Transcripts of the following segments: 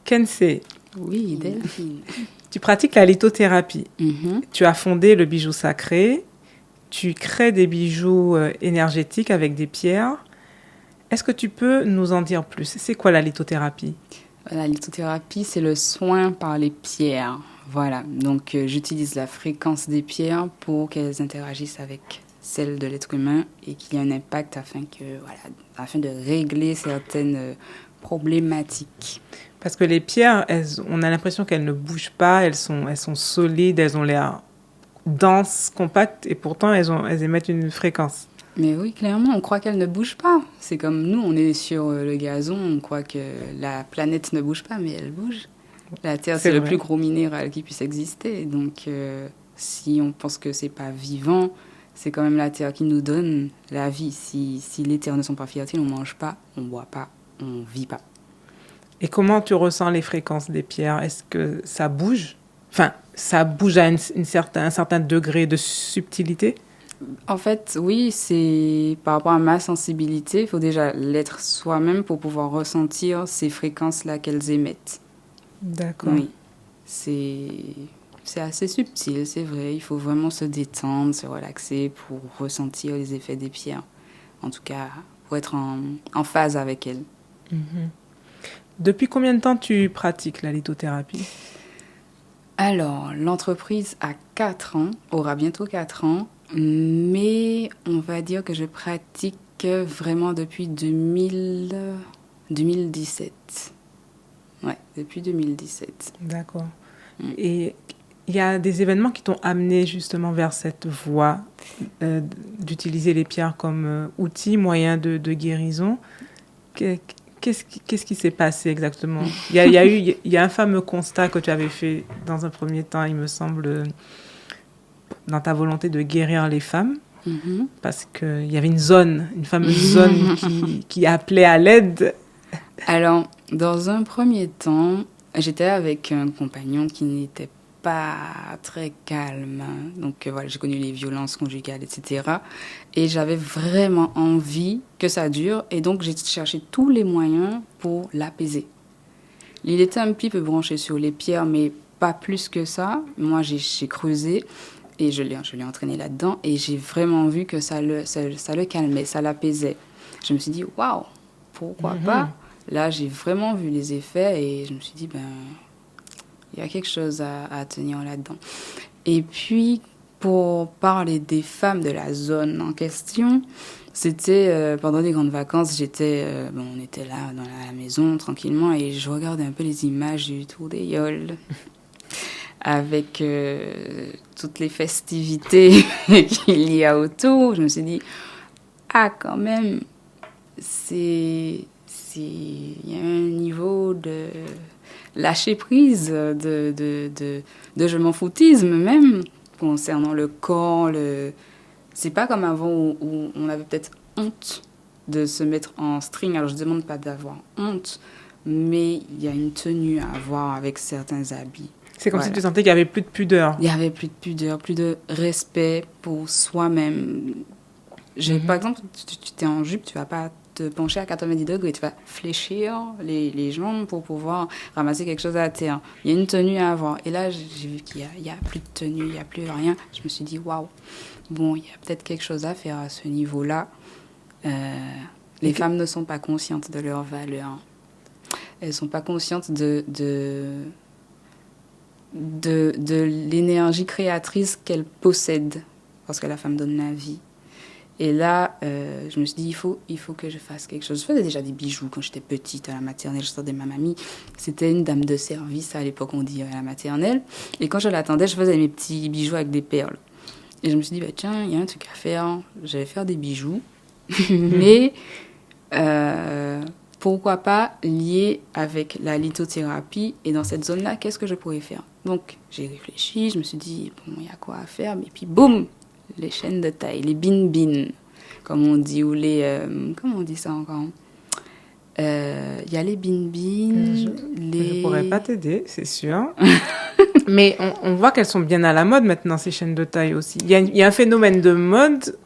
Kensei, Oui, Delphine. tu pratiques la lithothérapie. Mhm. Tu as fondé le bijou sacré. Tu crées des bijoux énergétiques avec des pierres. Est-ce que tu peux nous en dire plus? C'est quoi la lithothérapie? La lithothérapie, c'est le soin par les pierres. Voilà, donc j'utilise la fréquence des pierres pour qu'elles interagissent avec celle de l'être humain et qu'il y ait un impact afin de régler certaines problématiques. Parce que les pierres, on a l'impression qu'elles ne bougent pas, elles sont solides, elles ont l'air denses, compactes, et pourtant elles émettent une fréquence. Mais oui, clairement, on croit qu'elle ne bouge pas. C'est comme nous, on est sur le gazon, on croit que la planète ne bouge pas, mais elle bouge. La Terre, c'est le plus gros minéral qui puisse exister. Donc, si on pense que c'est pas vivant, c'est quand même la Terre qui nous donne la vie. Si les terres ne sont pas fertiles, on mange pas, on boit pas, on vit pas. Et comment tu ressens les fréquences des pierres? Est-ce que ça bouge? Enfin, ça bouge à un certain degré de subtilité? En fait, oui, c'est par rapport à ma sensibilité, il faut déjà l'être soi-même pour pouvoir ressentir ces fréquences-là qu'elles émettent. D'accord. Oui, c'est assez subtil, c'est vrai. Il faut vraiment se détendre, se relaxer pour ressentir les effets des pierres. En tout cas, pour être en phase avec elles. Mhm. Depuis combien de temps tu pratiques la lithothérapie? Alors, l'entreprise a 4 ans, aura bientôt 4 ans, mais on va dire que je pratique vraiment depuis 2017. Ouais, depuis 2017. D'accord. Et il y a des événements qui t'ont amené justement vers cette voie d'utiliser les pierres comme outil, moyen de guérison. Qu'est-ce qui s'est passé exactement? Il y a un fameux constat que tu avais fait dans un premier temps, il me semble, dans ta volonté de guérir les femmes, parce qu'il y avait une fameuse zone qui appelait à l'aide. Alors, dans un premier temps, j'étais avec un compagnon qui n'était pas très calme. Donc voilà, j'ai connu les violences conjugales, etc. Et j'avais vraiment envie que ça dure. Et donc, j'ai cherché tous les moyens pour l'apaiser. Il était un petit peu branché sur les pierres, mais pas plus que ça. Moi, j'ai creusé et je l'ai entraîné là-dedans. Et j'ai vraiment vu que ça le calmait, ça l'apaisait. Je me suis dit, waouh, pourquoi pas? Là, j'ai vraiment vu les effets et je me suis dit, il y a quelque chose à tenir là-dedans. Et puis, pour parler des femmes de la zone en question, c'était pendant les grandes vacances, on était là dans la maison tranquillement et je regardais un peu les images du Tour des Yoles avec toutes les festivités qu'il y a autour. Je me suis dit, quand même, il y a un niveau de lâcher prise, de je m'en foutisme même, concernant le corps. C'est pas comme avant où on avait peut-être honte de se mettre en string. Alors je ne demande pas d'avoir honte, mais il y a une tenue à avoir avec certains habits. C'est comme si tu sentais qu'il n'y avait plus de pudeur. Il n'y avait plus de pudeur, plus de respect pour soi-même. Par exemple, tu t'es en jupe, tu ne vas pas te pencher à 90 degrés, tu vas fléchir les jambes pour pouvoir ramasser quelque chose à terre. Il y a une tenue à avoir. Et là, j'ai vu qu'il n'y a plus de tenue, il n'y a plus rien. Je me suis dit, waouh, bon, il y a peut-être quelque chose à faire à ce niveau-là. Les femmes ne sont pas conscientes de leur valeur. Elles ne sont pas conscientes de l'énergie créatrice qu'elles possèdent, parce que la femme donne la vie. Et là, je me suis dit, il faut que je fasse quelque chose. Je faisais déjà des bijoux quand j'étais petite à la maternelle. Je sortais de ma mamie. C'était une dame de service à l'époque, on dit, à la maternelle. Et quand je l'attendais, je faisais mes petits bijoux avec des perles. Et je me suis dit, tiens, il y a un truc à faire. Je vais faire des bijoux. Mais pourquoi pas lié avec la lithothérapie? Et dans cette zone-là, qu'est-ce que je pourrais faire? Donc, j'ai réfléchi. Je me suis dit, bon, il y a quoi à faire? Et puis, boum! Les chaînes de taille, les bin-bin, comme on dit, ou les... comment on dit ça encore? Il y a les bin-bin, Je ne pourrais pas t'aider, c'est sûr. Mais on voit qu'elles sont bien à la mode maintenant, ces chaînes de taille aussi. Il y a un phénomène de mode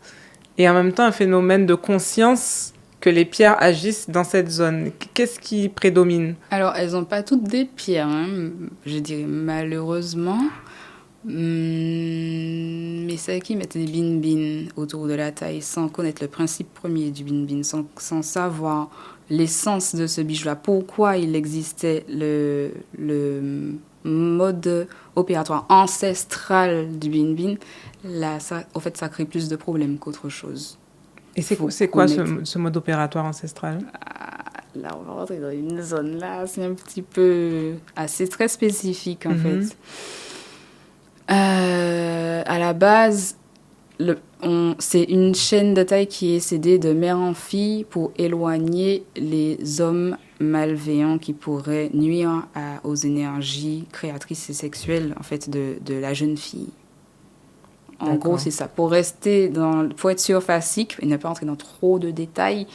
et en même temps un phénomène de conscience que les pierres agissent dans cette zone? Qu'est-ce qui prédomine? Alors, elles n'ont pas toutes des pierres, hein, je dirais malheureusement. Mais celles qui mettent des bin-bin autour de la taille sans connaître le principe premier du bin-bin, sans savoir l'essence de ce bijou-là, pourquoi il existait le mode opératoire ancestral du bin-bin, là, ça, en fait, ça crée plus de problèmes qu'autre chose. Et c'est quoi ce mode opératoire ancestral? Là, on va rentrer dans une zone là, c'est un petit peu assez très spécifique en fait. À la base, c'est une chaîne de taille qui est cédée de mère en fille pour éloigner les hommes malveillants qui pourraient nuire aux énergies créatrices et sexuelles en fait de la jeune fille. En gros, c'est ça. Pour être surfacique et ne pas entrer dans trop de détails,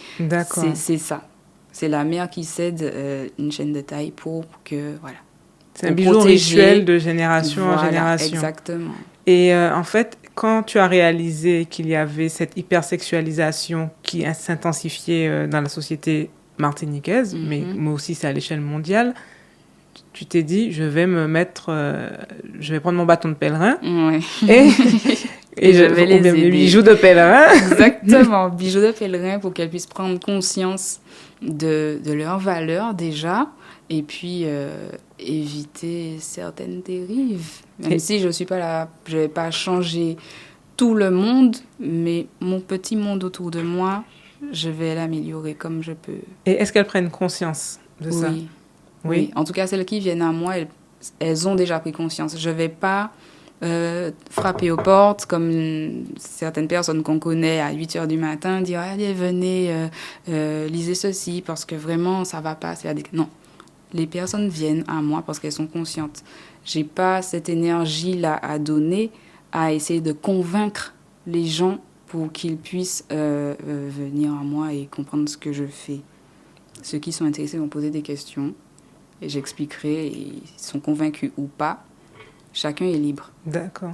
c'est ça. C'est la mère qui cède une chaîne de taille pour que, voilà. C'est un bijou rituel de génération en génération. Exactement. Et en fait, quand tu as réalisé qu'il y avait cette hypersexualisation qui s'intensifiait dans la société martiniquaise, mais aussi c'est à l'échelle mondiale, tu t'es dit, je vais prendre mon bâton de pèlerin et je vais les aider. Bijoux de pèlerin. Exactement, bijoux de pèlerin pour qu'elles puissent prendre conscience de leur valeur déjà, et puis éviter certaines dérives. Même si je suis pas là, je vais pas changer tout le monde, mais mon petit monde autour de moi, je vais l'améliorer comme je peux. Et est-ce qu'elles prennent conscience de ça? Oui. En tout cas, celles qui viennent à moi, elles ont déjà pris conscience. Je vais pas frapper aux portes comme certaines personnes qu'on connaît à 8h du matin, dire « Allez, venez, lisez ceci parce que vraiment, ça va pas. » Non. Les personnes viennent à moi parce qu'elles sont conscientes. J'ai pas cette énergie-là à donner, à essayer de convaincre les gens pour qu'ils puissent venir à moi et comprendre ce que je fais. Ceux qui sont intéressés vont poser des questions et j'expliquerai, et ils sont convaincus ou pas. Chacun est libre. D'accord.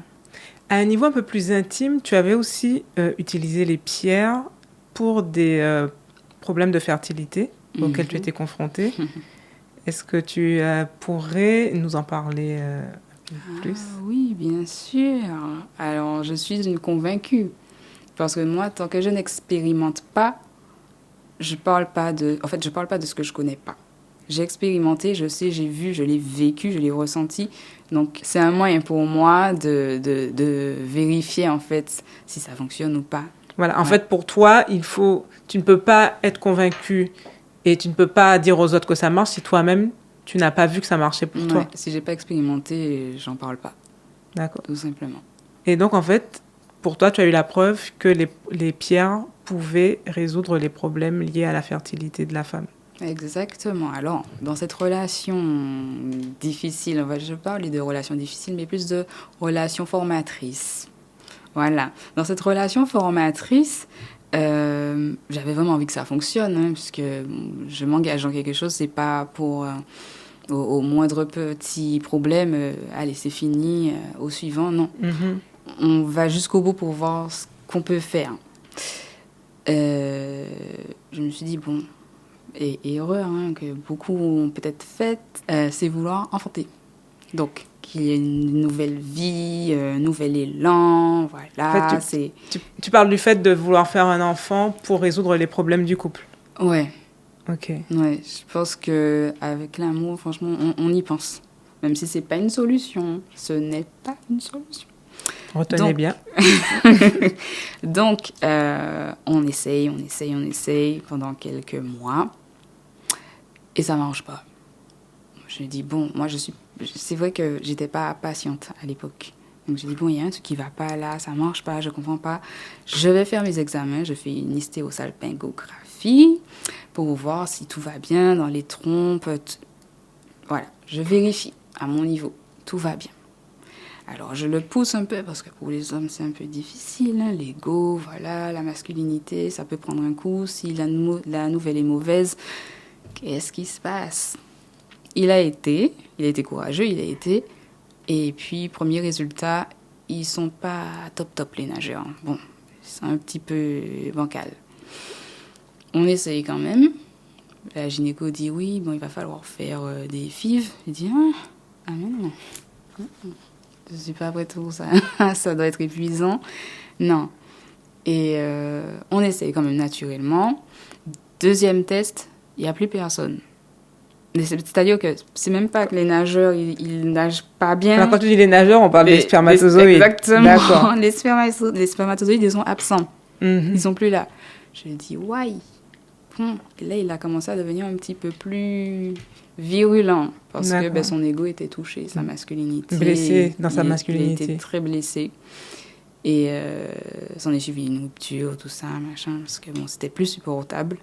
À un niveau un peu plus intime, tu avais aussi utilisé les pierres pour des problèmes de fertilité auxquels tu étais confrontée. Est-ce que tu pourrais nous en parler un peu plus? Oui, bien sûr. Alors, je suis une convaincue. Parce que moi, tant que je n'expérimente pas, je parle pas de ce que je connais pas. J'ai expérimenté, je sais, j'ai vu, je l'ai vécu, je l'ai ressenti. Donc, c'est un moyen pour moi de vérifier, en fait, si ça fonctionne ou pas. Voilà, en fait, pour toi, tu ne peux pas être convaincu et tu ne peux pas dire aux autres que ça marche si toi-même, tu n'as pas vu que ça marchait pour toi. Si j'ai pas expérimenté, j'en parle pas. D'accord. Tout simplement. Et donc, en fait, pour toi, tu as eu la preuve que les pierres pouvaient résoudre les problèmes liés à la fertilité de la femme. Exactement. Alors, dans cette relation difficile, je parle de relations difficiles, mais plus de relations formatrices. Voilà. Dans cette relation formatrice, j'avais vraiment envie que ça fonctionne, puisque je m'engage dans quelque chose, c'est pas pour au moindre petit problème, allez, c'est fini, au suivant, non. On va jusqu'au bout pour voir ce qu'on peut faire. Je me suis dit, bon, et erreur que beaucoup ont peut-être faite, c'est vouloir enfanter. Donc, qu'il y ait une nouvelle vie, un nouvel élan, voilà. En fait, tu parles du fait de vouloir faire un enfant pour résoudre les problèmes du couple. Ouais. Ok. Ouais, je pense qu'avec l'amour, franchement, on y pense. Même si c'est pas une solution, ce n'est pas une solution. Retenez bien. Donc, on essaye pendant quelques mois. Et ça marche pas. Je dis, bon, c'est vrai que j'étais pas patiente à l'époque. Donc, j'ai dit, bon, il y a un truc qui va pas là, ça marche pas, je comprends pas. Je vais faire mes examens, je fais une hystérosalpingographie pour voir si tout va bien dans les trompes. Voilà, je vérifie à mon niveau, tout va bien. Alors, je le pousse un peu parce que pour les hommes, c'est un peu difficile. L'ego, voilà, la masculinité, ça peut prendre un coup. Si la nouvelle est mauvaise, qu'est-ce qui se passe? Il a été courageux, Et puis, premier résultat, ils sont pas top les nageurs. Bon, c'est un petit peu bancal. On essaye quand même. La gynéco dit oui, bon, il va falloir faire des FIV. Je dis mais non. Je suis pas prête pour ça. Ça doit être épuisant. Non. Et on essaye quand même naturellement. Deuxième test, il n'y a plus personne. C'est-à-dire que c'est même pas que les nageurs, ils nagent pas bien. Alors, quand tu dis les nageurs, on parle des spermatozoïdes. Exactement. D'accord. Les spermatozoïdes, ils sont absents. Ils sont plus là. Je dis, why? Et là, il a commencé à devenir un petit peu plus virulent parce que son ego était touché, sa masculinité. Blessé dans sa masculinité. Il était très blessé. Et s'en est suivi une rupture, tout ça, machin, parce que bon, c'était plus supportable.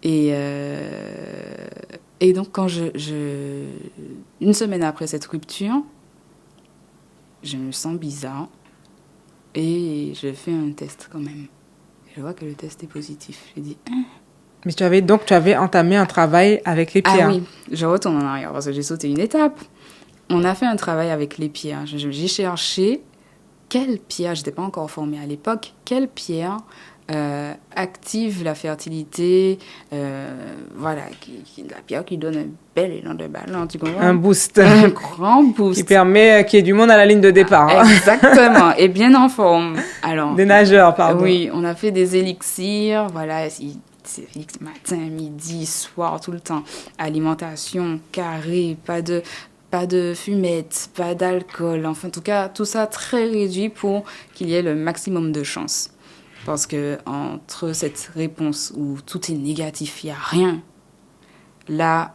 Et donc, quand une semaine après cette rupture, je me sens bizarre et je fais un test quand même. Et je vois que le test est positif. Je dis, Mais tu avais entamé un travail avec les pierres. Ah oui, je retourne en arrière parce que j'ai sauté une étape. On a fait un travail avec les pierres. J'ai cherché quelle pierre, je n'étais pas encore formée à l'époque, quelle pierre active la fertilité, voilà, la pierre qui donne un bel élan de ballon, tu comprends? Un boost. Un grand boost. Qui permet qu'il y ait du monde à la ligne de départ. Exactement, et bien en forme. Alors, des nageurs, pardon. Oui, on a fait des élixirs, voilà, c'est matin, midi, soir, tout le temps. Alimentation carrée, pas de fumette, pas d'alcool. Enfin, en tout cas, tout ça très réduit pour qu'il y ait le maximum de chance. Parce que entre cette réponse où tout est négatif, il n'y a rien, là,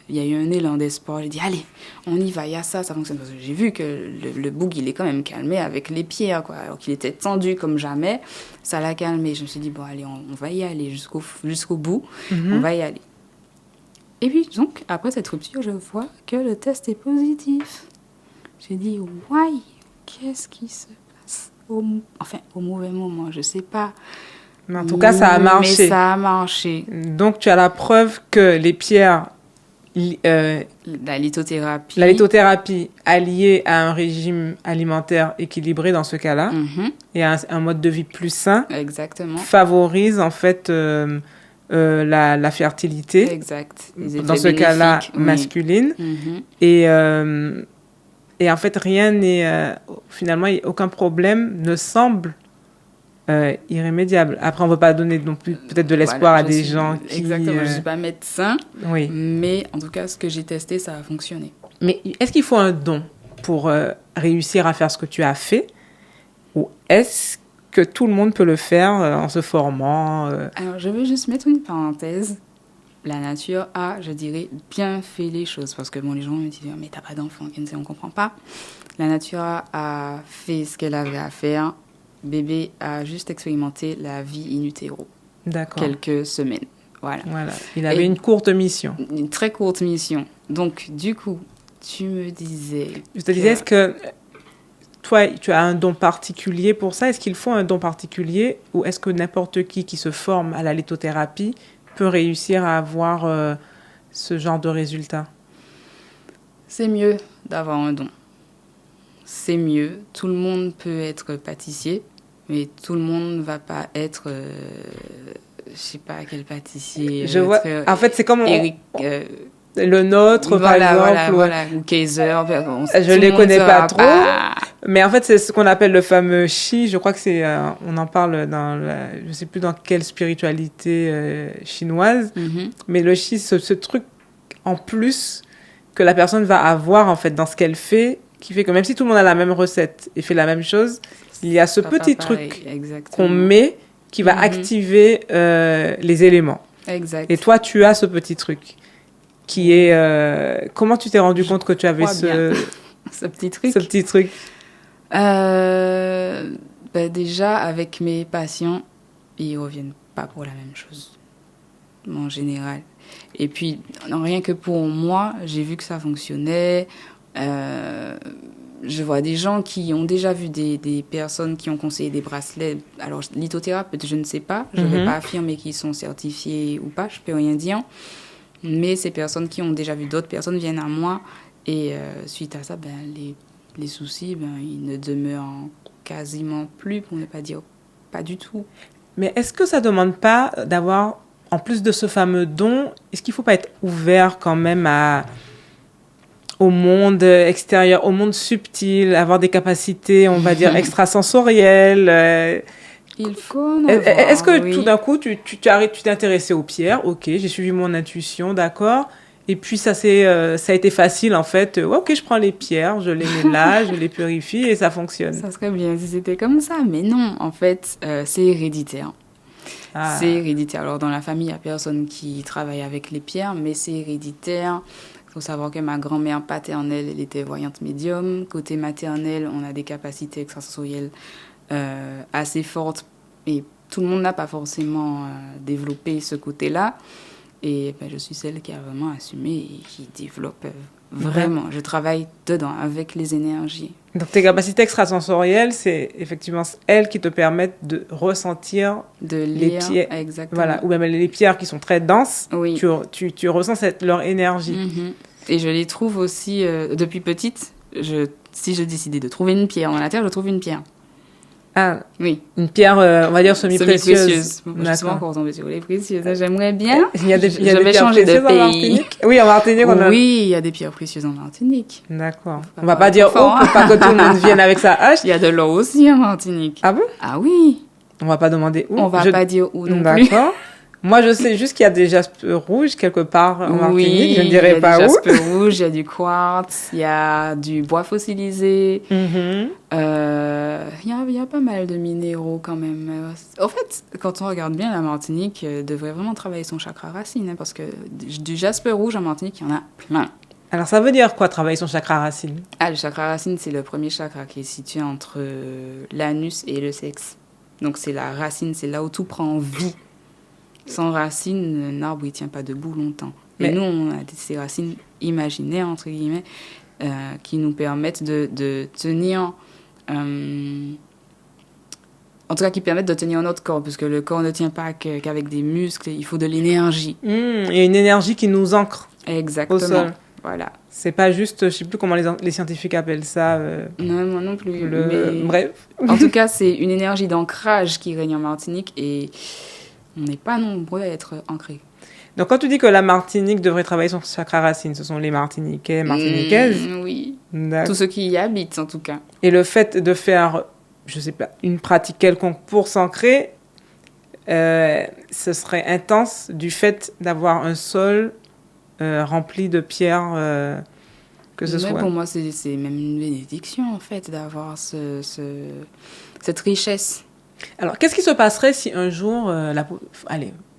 il y a eu un élan d'espoir. J'ai dit, allez, on y va, il y a ça fonctionne. Parce que j'ai vu que le boug, il est quand même calmé avec les pierres, quoi. Alors qu'il était tendu comme jamais, ça l'a calmé. Je me suis dit, bon, allez, on va y aller jusqu'au bout, on va y aller. Et puis, donc, après cette rupture, je vois que le test est positif. J'ai dit, why? Qu'est-ce qui se passe? Au mauvais moment, je sais pas. Mais en tout cas, ça a marché. Mais ça a marché. Donc, tu as la preuve que les pierres... la lithothérapie. La lithothérapie alliée à un régime alimentaire équilibré dans ce cas-là, et à un mode de vie plus sain, exactement, favorise en fait la fertilité, exact. Dans ce cas-là masculine, et en fait rien n'est finalement aucun problème ne semble irrémédiable. Après, on ne veut pas donner non plus peut-être de l'espoir à des gens qui... Exactement, je ne suis pas médecin, oui. Mais en tout cas, ce que j'ai testé, ça a fonctionné. Mais est-ce qu'il faut un don pour réussir à faire ce que tu as fait? Ou est-ce que tout le monde peut le faire en se formant Alors, je veux juste mettre une parenthèse. La nature a, je dirais, bien fait les choses. Parce que bon, les gens me disent, mais t'as pas d'enfant, Kenzie, on comprend pas. La nature a fait ce qu'elle avait à faire. Bébé a juste expérimenté la vie in utero. D'accord. Quelques semaines. Voilà. Il avait une courte mission. Une très courte mission. Donc, du coup, tu me disais... Je te disais, est-ce que toi, tu as un don particulier pour ça? Est-ce qu'il faut un don particulier? Ou est-ce que n'importe qui se forme à la lithothérapie peut réussir à avoir ce genre de résultat? C'est mieux d'avoir un don. C'est mieux. Tout le monde peut être pâtissier, mais tout le monde ne va pas être... je ne sais pas quel pâtissier. Je vois. En fait, c'est comme... Eric... le nôtre, par exemple. Voilà, ou Kaiser. Je ne les connais pas trop. Mais en fait, c'est ce qu'on appelle le fameux chi. Je crois que c'est... on en parle dans... je ne sais plus dans quelle spiritualité chinoise. Mais le chi, ce truc en plus que la personne va avoir, en fait, dans ce qu'elle fait, qui fait que même si tout le monde a la même recette et fait la même chose, il y a ce petit truc qu'on met qui va activer les éléments. Exact. Et toi, tu as ce petit truc qui est... comment tu t'es rendu compte que tu avais ce petit truc? Ce petit truc. Déjà, avec mes patients, ils ne reviennent pas pour la même chose, en général. Et puis, rien que pour moi, j'ai vu que ça fonctionnait. Je vois des gens qui ont déjà vu des personnes qui ont conseillé des bracelets. Alors, lithothérapeute, je ne sais pas. Je ne vais pas affirmer qu'ils sont certifiés ou pas. Je ne peux rien dire. Mais ces personnes qui ont déjà vu d'autres personnes viennent à moi. Et suite à ça, les soucis, ils ne demeurent quasiment plus, pour ne pas dire pas du tout. Mais est-ce que ça ne demande pas d'avoir, en plus de ce fameux don, est-ce qu'il ne faut pas être ouvert quand même au monde extérieur, au monde subtil, avoir des capacités, on va dire, extrasensorielles Il faut en avoir, Est-ce que oui. tout d'un coup, tu t'es intéressé aux pierres? Ok, j'ai suivi mon intuition, d'accord. Et puis ça a été facile en fait. Ouais, ok, je prends les pierres, je les mets là, je les purifie et ça fonctionne. Ça serait bien si c'était comme ça, mais non, en fait, c'est héréditaire. Ah. C'est héréditaire. Alors, dans la famille, il n'y a personne qui travaille avec les pierres, mais c'est héréditaire. Il faut savoir que ma grand-mère paternelle, elle était voyante médium. Côté maternel, on a des capacités extrasensorielles assez fortes. Et tout le monde n'a pas forcément développé ce côté-là. Et ben, je suis celle qui a vraiment assumé et qui développe vraiment. Je travaille dedans, avec les énergies. Donc tes capacités extrasensorielles, c'est effectivement elles qui te permettent de ressentir de lire, les pierres. Exactement. Voilà, ou même les pierres qui sont très denses, oui. tu ressens leur énergie. Et je les trouve aussi, depuis petite, si je décidais de trouver une pierre dans la terre, je trouve une pierre. Ah, oui. Une pierre, on va dire semi-précieuse. Je suis encore tombée sur les précieuses. J'aimerais bien. Il y a des je vais changer de pays. Oui, en Martinique, Oui, il y a des pierres précieuses en Martinique. D'accord. On va pas dire pour pas que tout le monde vienne avec sa hache. Il y a de l'or aussi en Martinique. Ah bon? Ah oui. On va pas demander où. On va pas dire où non plus. D'accord. Moi, je sais juste qu'il y a des jaspes rouges quelque part en Martinique. Je ne dirais pas où. Il y a des jaspes rouges, il y a du quartz, il y a du bois fossilisé. Il y a pas mal de minéraux quand même. En fait, quand on regarde bien, la Martinique devrait vraiment travailler son chakra racine. Hein, parce que du jaspe rouge en Martinique, il y en a plein. Alors, ça veut dire quoi, travailler son chakra racine? Ah, le chakra racine, c'est le premier chakra qui est situé entre l'anus et le sexe. Donc, c'est la racine, c'est là où tout prend vie. Sans racines, l'arbre ne tient pas debout longtemps. Et nous, on a ces racines imaginaires, entre guillemets, qui nous permettent de tenir... en tout cas, qui permettent de tenir notre corps, parce que le corps ne tient pas qu'avec des muscles, il faut de l'énergie. Il y a une énergie qui nous ancre. Exactement. Au sol. Voilà. C'est pas juste, je ne sais plus comment les scientifiques appellent ça. Non, moi non plus. Bref. En tout cas, c'est une énergie d'ancrage qui règne en Martinique et... on n'est pas nombreux à être ancrés. Donc, quand tu dis que la Martinique devrait travailler son chakra racine, ce sont les Martiniquais, Martiniquaises? Oui. Tous ceux qui y habitent, en tout cas. Et le fait de faire, je ne sais pas, une pratique quelconque pour s'ancrer, ce serait intense du fait d'avoir un sol rempli de pierres, que ce soit. Pour moi, c'est même une bénédiction, en fait, d'avoir cette richesse. Alors, qu'est-ce qui se passerait si un jour,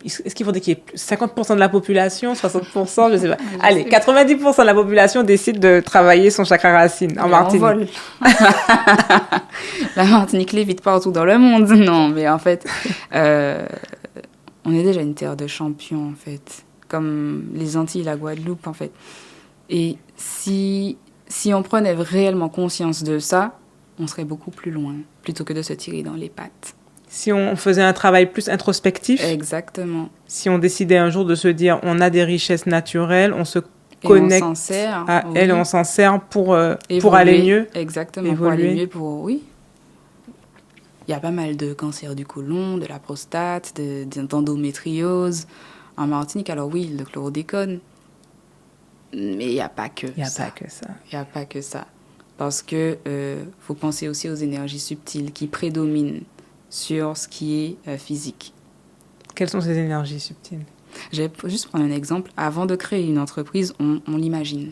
est-ce qu'il faudrait qu'il y ait 50% de la population, 60%, je ne sais pas. Allez, 90% de la population décide de travailler son chakra racine en Martinique. On vole. La Martinique lévite partout dans le monde. Non, mais en fait, on est déjà une terre de champions, en fait. Comme les Antilles, la Guadeloupe, en fait. Et si on prenait réellement conscience de ça, on serait beaucoup plus loin, plutôt que de se tirer dans les pattes. Si on faisait un travail plus introspectif. Exactement. Si on décidait un jour de se dire, on a des richesses naturelles, on se connecte à elles, on s'en sert pour aller mieux. Exactement, évoluer. Pour aller mieux, oui. Il y a pas mal de cancers du côlon, de la prostate, d'endométriose en Martinique. Alors oui, le chlordécone, mais il n'y a pas que ça. Il n'y a pas que ça. Parce que faut penser aussi aux énergies subtiles qui prédominent sur ce qui est physique. Quelles sont ces énergies subtiles? Je vais juste prendre un exemple. Avant de créer une entreprise, on l'imagine.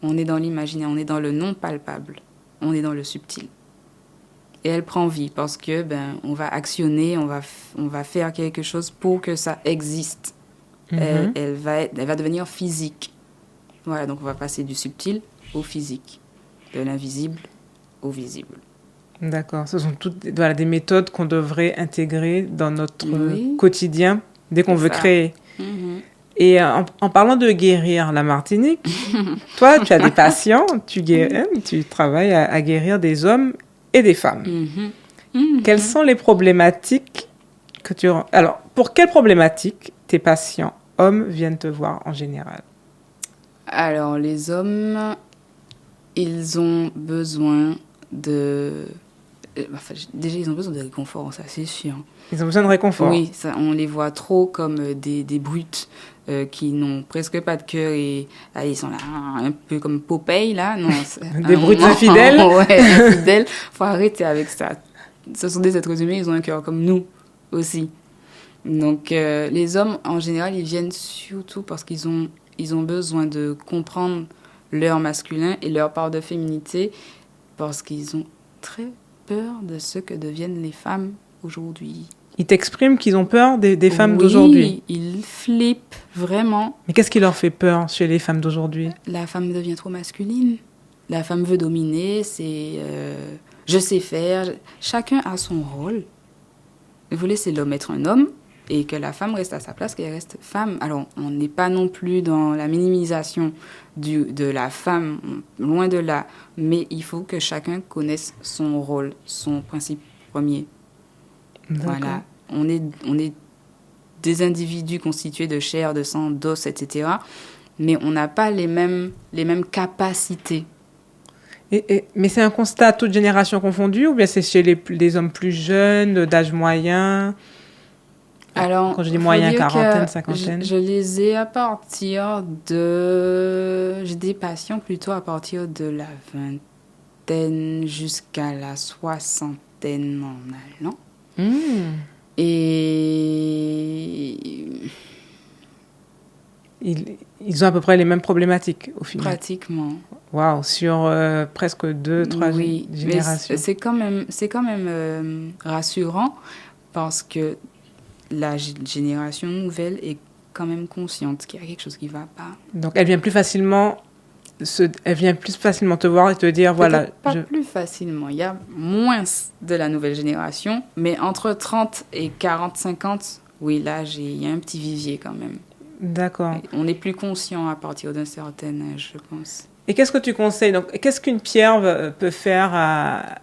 On est dans l'imaginaire, on est dans le non palpable, on est dans le subtil. Et elle prend vie parce que on va actionner, on va faire quelque chose pour que ça existe. Elle va devenir physique. Voilà, donc on va passer du subtil au physique, de l'invisible au visible. D'accord, ce sont toutes des méthodes qu'on devrait intégrer dans notre quotidien dès qu'on veut créer. Et en parlant de guérir la Martinique, toi, tu as des patients, tu travailles à guérir des hommes et des femmes. Quelles sont les problématiques que tu... Alors, pour quelles problématiques tes patients hommes viennent te voir en général? Alors, les hommes, ils ont besoin de Déjà, ils ont besoin de réconfort, ça c'est sûr. Ils ont besoin de réconfort. Oui, ça, on les voit trop comme des brutes qui n'ont presque pas de cœur et ils sont là un peu comme Popeye, là. Non, des brutes infidèles. Ouais, infidèles. Faut arrêter avec ça. Ce sont des êtres humains, ils ont un cœur comme nous aussi. Donc, les hommes, en général, ils viennent surtout parce qu'ils ont besoin de comprendre leur masculin et leur part de féminité parce qu'ils ont très peur de ce que deviennent les femmes aujourd'hui. Ils t'expriment qu'ils ont peur des femmes d'aujourd'hui. Oui, ils flippent vraiment. Mais qu'est-ce qui leur fait peur chez les femmes d'aujourd'hui? La femme devient trop masculine. La femme veut dominer, je sais faire. Chacun a son rôle. Vous laissez l'homme être un homme et que la femme reste à sa place, qu'elle reste femme. Alors, on n'est pas non plus dans la minimisation de la femme, loin de là. Mais il faut que chacun connaisse son rôle, son principe premier. D'accord. Voilà. On est des individus constitués de chair, de sang, d'os, etc. Mais on n'a pas les mêmes capacités. Mais c'est un constat toute génération confondue ou bien c'est chez les hommes plus jeunes, d'âge moyen? Alors, quand je dis moyen, quarantaine, cinquantaine. Je les ai à partir de... J'ai des patients plutôt à partir de la vingtaine jusqu'à la soixantaine en allant. Et... Ils ont à peu près les mêmes problématiques au final. Pratiquement. Waouh, sur presque 2-3 générations. C'est quand même rassurant parce que la génération nouvelle est quand même consciente qu'il y a quelque chose qui ne va pas. Donc elle vient plus facilement te voir et te dire voilà. Plus facilement. Il y a moins de la nouvelle génération, mais entre 30 et 40, 50, oui, là, il y a un petit vivier quand même. D'accord. On est plus conscient à partir d'un certain âge, je pense. Et qu'est-ce que tu conseilles? Donc, qu'est-ce qu'une pierre peut faire à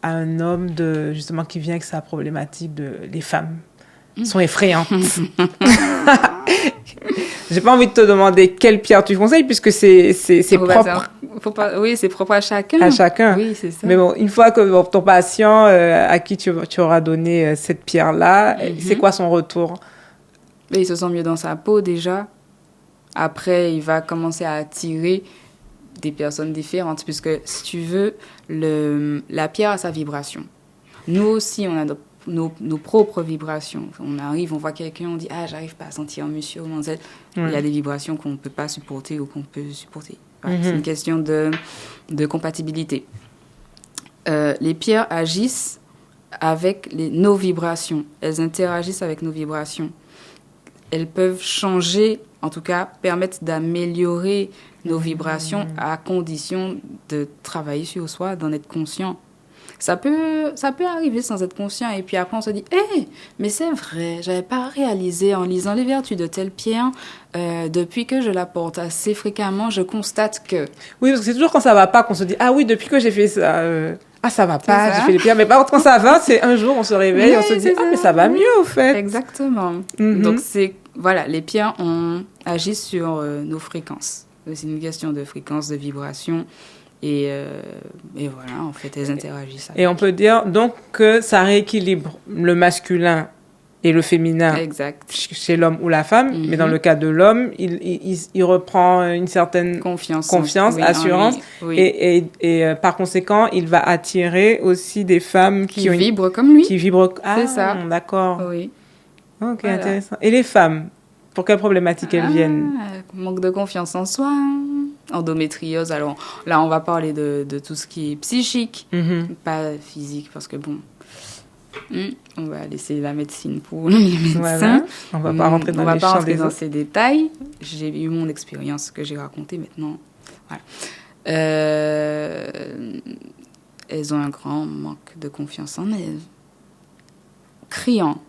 un homme justement qui vient avec sa problématique les femmes sont effrayantes? J'ai pas envie de te demander quelle pierre tu conseilles puisque c'est propre. Oui, c'est propre à chacun. À chacun. Oui, c'est ça. Mais bon, une fois que ton patient à qui tu auras donné cette pierre-là, c'est quoi son retour? Il se sent mieux dans sa peau déjà. Après, il va commencer à attirer des personnes différentes puisque, si tu veux, la pierre a sa vibration. Nous aussi, on a nos propres vibrations. On arrive, on voit quelqu'un, on dit « Ah, j'arrive pas à sentir monsieur ou mademoiselle. » Il y a des vibrations qu'on ne peut pas supporter ou qu'on peut supporter. Voilà, c'est une question de compatibilité. Les pierres agissent avec nos vibrations. Elles interagissent avec nos vibrations. Elles peuvent changer, en tout cas, permettre d'améliorer nos vibrations à condition de travailler sur soi, d'en être conscient. Ça peut arriver sans être conscient. Et puis après, on se dit, mais c'est vrai, j'avais pas réalisé en lisant les vertus de telle pierre, depuis que je la porte assez fréquemment, je constate que... Oui, parce que c'est toujours quand ça va pas qu'on se dit, ah oui, depuis que j'ai fait ça... ça va pas, j'ai fait les pierres. Mais par contre, quand ça va, c'est un jour, on se réveille, on se dit, mais ça va mieux, au fait. Exactement. Donc, voilà, les pierres agissent sur nos fréquences. C'est une question de fréquence, de vibration. Et voilà, en fait, elles interagissent. Et on peut dire donc que ça rééquilibre le masculin et le féminin chez l'homme ou la femme. Mais dans le cas de l'homme, il reprend une certaine confiance, assurance. Oui. Et par conséquent, il va attirer aussi des femmes qui vibrent comme lui. Qui vibrent. C'est ça. D'accord. Oui. Ok, voilà. Intéressant. Et les femmes, pour quelles problématiques elles viennent? Manque de confiance en soi, endométriose. Alors là, on va parler de tout ce qui est psychique, pas physique, parce que bon, on va laisser la médecine pour les médecins. Voilà. On va pas rentrer dans les champs des autres. Ces détails. J'ai eu mon expérience que j'ai racontée maintenant. Voilà. Elles ont un grand manque de confiance en elles. Criant.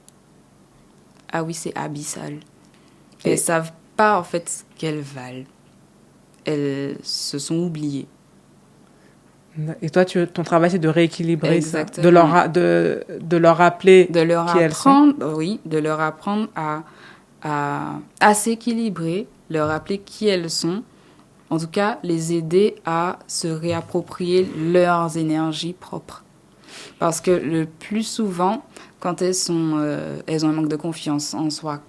Ah oui, c'est abyssal. Elles ne savent pas, en fait, ce qu'elles valent. Elles se sont oubliées. Et toi, ton travail, c'est de rééquilibrer ça, de leur rappeler qui elles sont. Oui, de leur apprendre à s'équilibrer, leur rappeler qui elles sont. En tout cas, les aider à se réapproprier leurs énergies propres. Parce que le plus souvent, quand elles ont un manque de confiance en soi,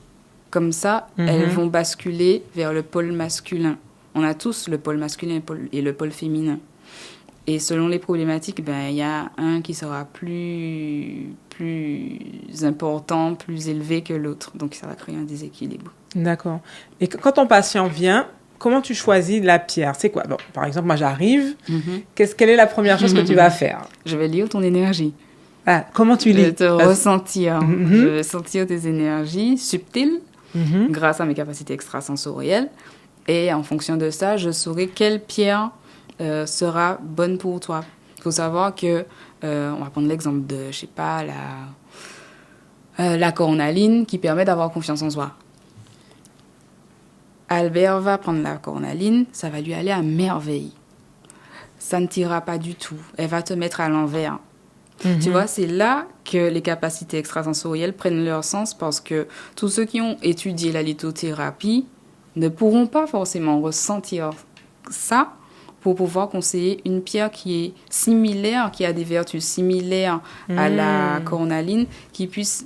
comme ça, elles vont basculer vers le pôle masculin. On a tous le pôle masculin et le pôle féminin. Et selon les problématiques, il y a un qui sera plus important, plus élevé que l'autre. Donc, ça va créer un déséquilibre. D'accord. Et quand ton patient vient, comment tu choisis la pierre? C'est quoi? Bon, par exemple, moi, j'arrive. Quelle est la première chose que tu vas faire? Je vais lire ton énergie. Ah, comment tu lis? Je vais te ressentir. Je vais sentir tes énergies subtiles grâce à mes capacités extrasensorielles. Et en fonction de ça, je saurai quelle pierre sera bonne pour toi. Il faut savoir que, on va prendre l'exemple de, je sais pas, la cornaline qui permet d'avoir confiance en soi. Albert va prendre la cornaline, ça va lui aller à merveille. Ça ne t'ira pas du tout. Elle va te mettre à l'envers. Tu vois, c'est là que les capacités extrasensorielles prennent leur sens parce que tous ceux qui ont étudié la lithothérapie ne pourront pas forcément ressentir ça pour pouvoir conseiller une pierre qui est similaire, qui a des vertus similaires à la cornaline, qui puisse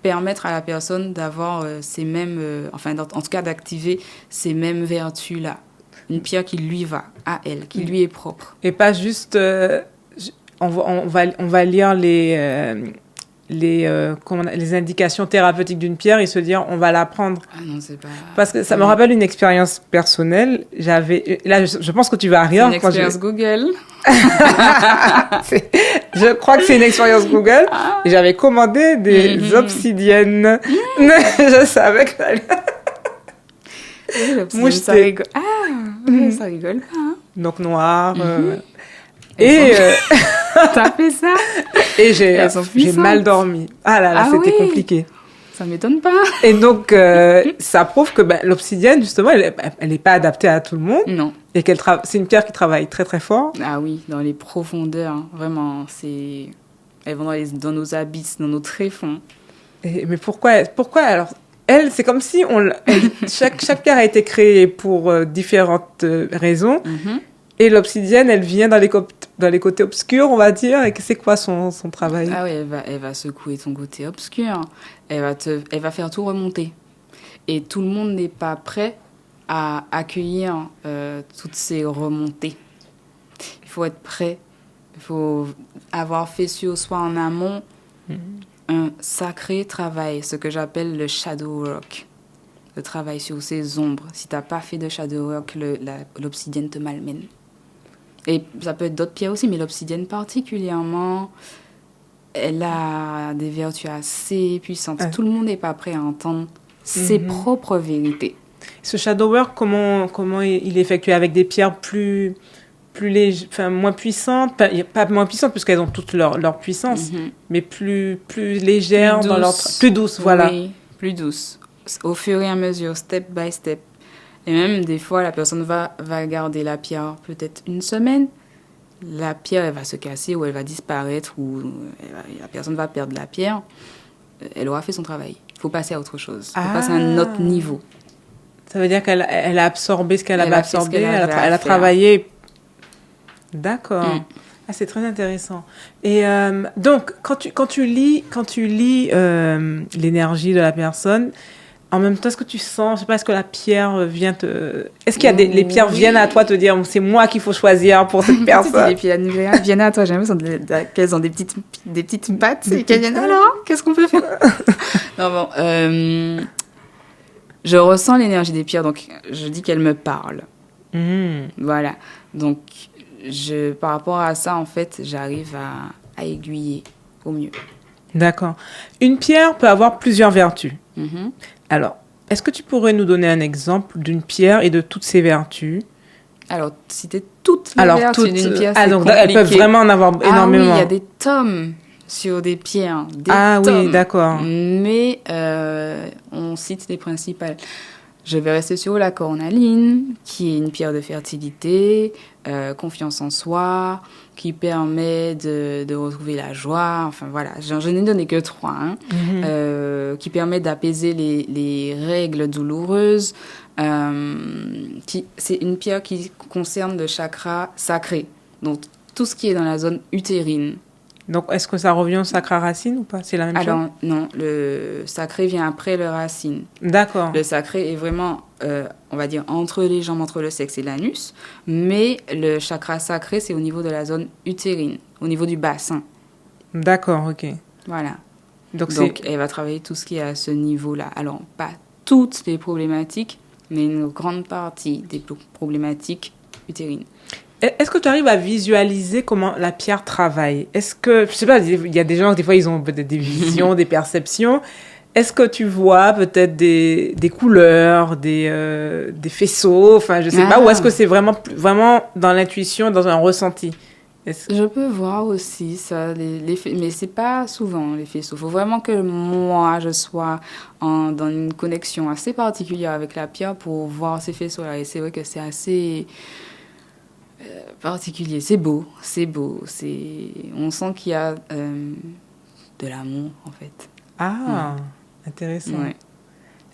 permettre à la personne d'avoir ces mêmes, en tout cas d'activer ces mêmes vertus-là. Une pierre qui lui va, à elle, qui lui est propre. Et pas juste... on va lire les indications thérapeutiques d'une pierre et se dire on va la prendre. Ah non, c'est pas... Parce que ça me rappelle une expérience personnelle. Là, je pense que tu vas rire. C'est une expérience Google. Je crois que c'est une expérience Google. Et j'avais commandé des obsidiennes. Je savais que ça allait... Moi, ça rigole. Ça rigole pas. Hein. Donc noir. Et t'as fait ça? Et j'ai mal dormi. Ah là là, c'était compliqué. Ça m'étonne pas. Et donc, ça prouve que l'obsidienne, justement, elle n'est pas adaptée à tout le monde. Non. Et c'est une pierre qui travaille très, très fort. Ah oui, dans les profondeurs. Hein. Vraiment, elles vont dans nos abysses, dans nos tréfonds. Mais pourquoi alors, elle, c'est comme si chaque pierre a été créée pour différentes raisons. Et l'obsidienne, elle vient dans les côtés obscurs, on va dire. Et c'est quoi son travail? Ah oui, elle va secouer ton côté obscur. Elle va faire tout remonter. Et tout le monde n'est pas prêt à accueillir toutes ces remontées. Il faut être prêt. Il faut avoir fait sur soi en amont un sacré travail, ce que j'appelle le shadow work. Le travail sur ses ombres. Si tu n'as pas fait de shadow work, l'obsidienne te malmène. Et ça peut être d'autres pierres aussi, mais l'obsidienne particulièrement, elle a des vertus assez puissantes. Tout le monde n'est pas prêt à entendre ses propres vérités. Ce shadow work, comment il est effectué? Avec des pierres plus légères, moins puissantes, pas moins puissantes puisqu'elles ont toute leur puissance, mais plus légères, plus douces, voilà. Oui, plus douces. Au fur et à mesure, step by step. Et même, des fois, la personne va garder la pierre peut-être une semaine. La pierre, elle va se casser ou elle va disparaître ou la personne va perdre la pierre. Elle aura fait son travail. Il faut passer à autre chose. Il faut passer à un autre niveau. Ça veut dire qu'elle a absorbé ce qu'elle avait absorbé. Elle a travaillé. D'accord. Ah, c'est très intéressant. Et donc, quand tu lis l'énergie de la personne... En même temps, est-ce que tu sens, je sais pas, est-ce que la pierre vient est-ce qu'il y a les pierres viennent à toi te dire, c'est moi qu'il faut choisir pour cette personne? Les pierres viennent à toi, j'ai l'impression qu'elles ont des petites pattes et qu'elles viennent, alors, qu'est-ce qu'on peut faire? Non, bon, je ressens l'énergie des pierres, donc je dis qu'elles me parlent. Voilà. Donc, par rapport à ça, en fait, j'arrive à aiguiller au mieux. D'accord. Une pierre peut avoir plusieurs vertus. Alors, est-ce que tu pourrais nous donner un exemple d'une pierre et de toutes ses vertus? Alors, citer toutes les vertus d'une pierre, c'est donc, compliqué. Elles peuvent vraiment en avoir énormément. Ah oui, il y a des tomes sur des pierres. Oui, d'accord. Mais on cite les principales. Je vais rester sur la cornaline, qui est une pierre de fertilité, confiance en soi, qui permet de retrouver la joie. Enfin, voilà, je n'ai donné que 3. Qui permet d'apaiser les règles douloureuses. C'est une pierre qui concerne le chakra sacré. Donc, tout ce qui est dans la zone utérine. Donc, est-ce que ça revient au chakra racine ou pas? C'est la même chose? Alors, non, le sacré vient après le racine. D'accord. Le sacré est vraiment, on va dire, entre les jambes, entre le sexe et l'anus. Mais le chakra sacré, c'est au niveau de la zone utérine, au niveau du bassin. D'accord, ok. Voilà. Donc, elle va travailler tout ce qui est à ce niveau-là. Alors, pas toutes les problématiques, mais une grande partie des problématiques utérines. Est-ce que tu arrives à visualiser comment la pierre travaille? Est-ce que, je sais pas, il y a des gens, des fois, ils ont peut-être des visions, des perceptions. Est-ce que tu vois peut-être des couleurs, des faisceaux, enfin, je sais pas, ou est-ce que c'est vraiment dans l'intuition, dans un ressenti? Je peux voir aussi ça, mais c'est pas souvent les faisceaux. Il faut vraiment que moi, je sois dans une connexion assez particulière avec la pierre pour voir ces faisceaux-là. Et c'est vrai que c'est assez particulier. C'est beau. On sent qu'il y a de l'amour, en fait. Ah, intéressant. Ouais.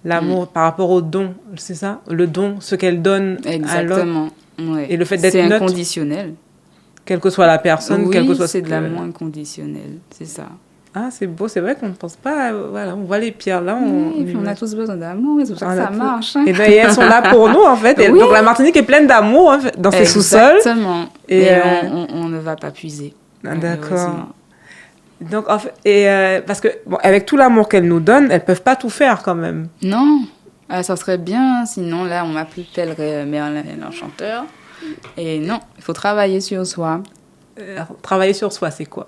L'amour par rapport au don, c'est ça? Le don, ce qu'elle donne à l'autre. Exactement. Ouais. Et le fait d'être c'est neutre. inconditionnel. Quelle que soit la personne, Oui, quel que soit c'est de l'amour inconditionnel, c'est ça. Ah, c'est beau, c'est vrai qu'on ne pense pas, voilà, on voit les pierres là. Et puis on a tous besoin d'amour, c'est pour ça que ça marche. Hein. Et bien, elles sont là pour nous, en fait. Oui. Donc la Martinique est pleine d'amour hein, dans ses sous-sols. Exactement. Et on ne va pas puiser. D'accord. Donc, en fait, parce que, bon, avec tout l'amour qu'elles nous donnent, elles ne peuvent pas tout faire quand même. Non, ça serait bien, sinon là, on m'appellerait Merlin l'Enchanteur. Et non, il faut travailler sur soi. Travailler sur soi, c'est quoi?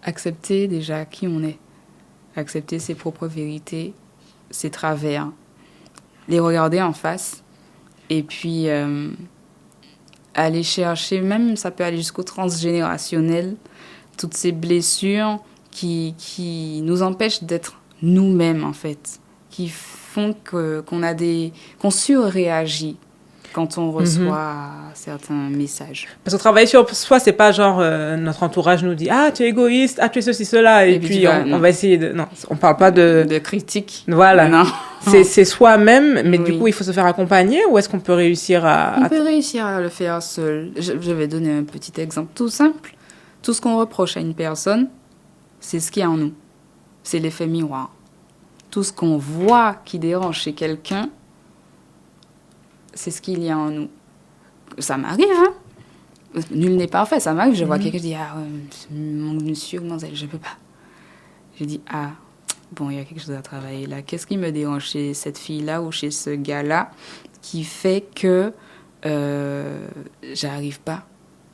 Accepter déjà qui on est. Accepter ses propres vérités, ses travers. Les regarder en face. Et puis, aller chercher, même ça peut aller jusqu'au transgénérationnel, toutes ces blessures qui nous empêchent d'être nous-mêmes, en fait. Qui font qu'on surréagit quand on reçoit certains messages. Parce que travailler sur soi, c'est pas genre notre entourage nous dit « Ah, tu es égoïste, ah, tu es ceci, cela » et puis on va essayer de... Non, on parle pas de critique. Voilà. Non. C'est soi-même, mais du coup, il faut se faire accompagner ou est-ce qu'on peut réussir à... On peut réussir à le faire seul. Je vais donner un petit exemple tout simple. Tout ce qu'on reproche à une personne, c'est ce qu'il y a en nous. C'est l'effet miroir. Tout ce qu'on voit qui dérange chez quelqu'un, c'est ce qu'il y a en nous. Ça m'arrive, hein. Nul n'est parfait, ça m'arrive. Je vois quelqu'un, je dis, ah, mon monsieur, mademoiselle, je peux pas. Je dis, ah, bon, il y a quelque chose à travailler là. Qu'est-ce qui me dérange chez cette fille-là ou chez ce gars-là qui fait que j'arrive pas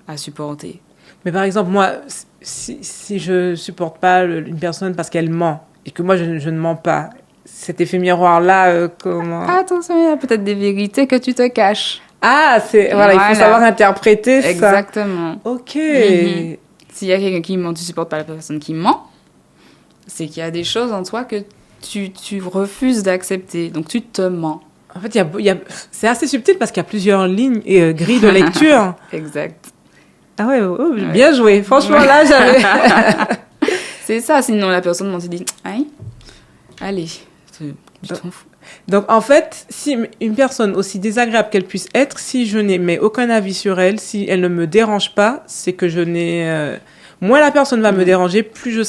à supporter? Mais par exemple, moi, si je supporte pas une personne parce qu'elle ment et que moi, je ne mens pas, cet effet miroir-là, comment... Attention, il y a peut-être des vérités que tu te caches. Ah, voilà, il faut savoir interpréter ça. Exactement. Ok. S'il y a quelqu'un qui ment, tu supportes pas la personne qui ment, c'est qu'il y a des choses en toi que tu refuses d'accepter. Donc, tu te mens. En fait, c'est assez subtil parce qu'il y a plusieurs lignes et grilles de lecture. Exact. Ah ouais, bien joué. Franchement, là, j'avais... C'est ça, sinon la personne ment, tu dis, allez, tu t'en fous. Donc, en fait, si une personne aussi désagréable qu'elle puisse être, si je n'émets aucun avis sur elle, si elle ne me dérange pas, c'est que je n'ai... moins la personne va me déranger, plus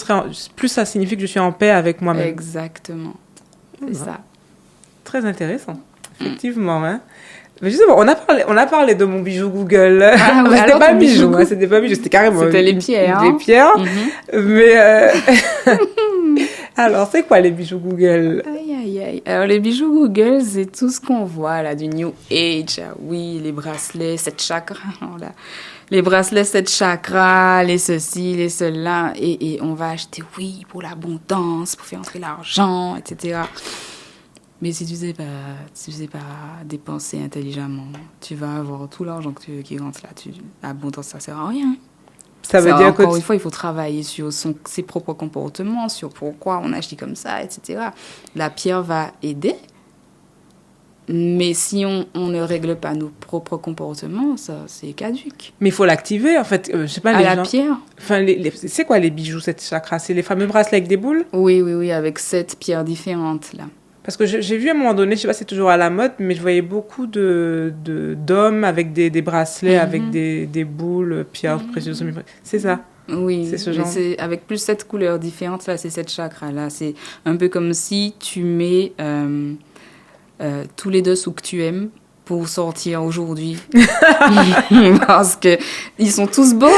ça signifie que je suis en paix avec moi-même. Exactement. C'est ça. Très intéressant. Effectivement, hein. Mais justement, on a parlé de mon bijou Google. Ah, ouais, c'était pas un bijou, hein, c'était pas un bijou, c'était carrément... C'était les pierres. Les pierres. Mais... Alors, c'est quoi les bijoux Google? Aïe. Alors, les bijoux Google, c'est tout ce qu'on voit, là, du New Age. Ah, oui, les bracelets, 7 chakras. Là. Les bracelets, 7 chakras, les ceci, les cela. Et on va acheter, oui, pour l'abondance, pour faire entrer l'argent, etc. Mais si tu sais pas dépenser intelligemment, tu vas avoir tout l'argent qui rentre là. L'abondance, ça sert à rien. Ça veut dire encore une fois, il faut travailler sur ses propres comportements, sur pourquoi on agit comme ça, etc. La pierre va aider, mais si on ne règle pas nos propres comportements, ça, c'est caduque. Mais il faut l'activer, en fait. Je sais pas, à la pierre? Enfin, c'est quoi les bijoux, cette chakra? C'est les fameux bracelets avec des boules? Oui, avec 7 pierres différentes, là. Parce que j'ai vu à un moment donné, je sais pas si c'est toujours à la mode, mais je voyais beaucoup d'hommes avec des bracelets, avec des boules, pierres précieuses. C'est ça. Oui, c'est ce genre. C'est avec plus 7 couleurs différentes, là, c'est 7 chakras. Là, c'est un peu comme si tu mets tous les dessous que tu aimes pour sortir aujourd'hui. Parce que ils sont tous beaux,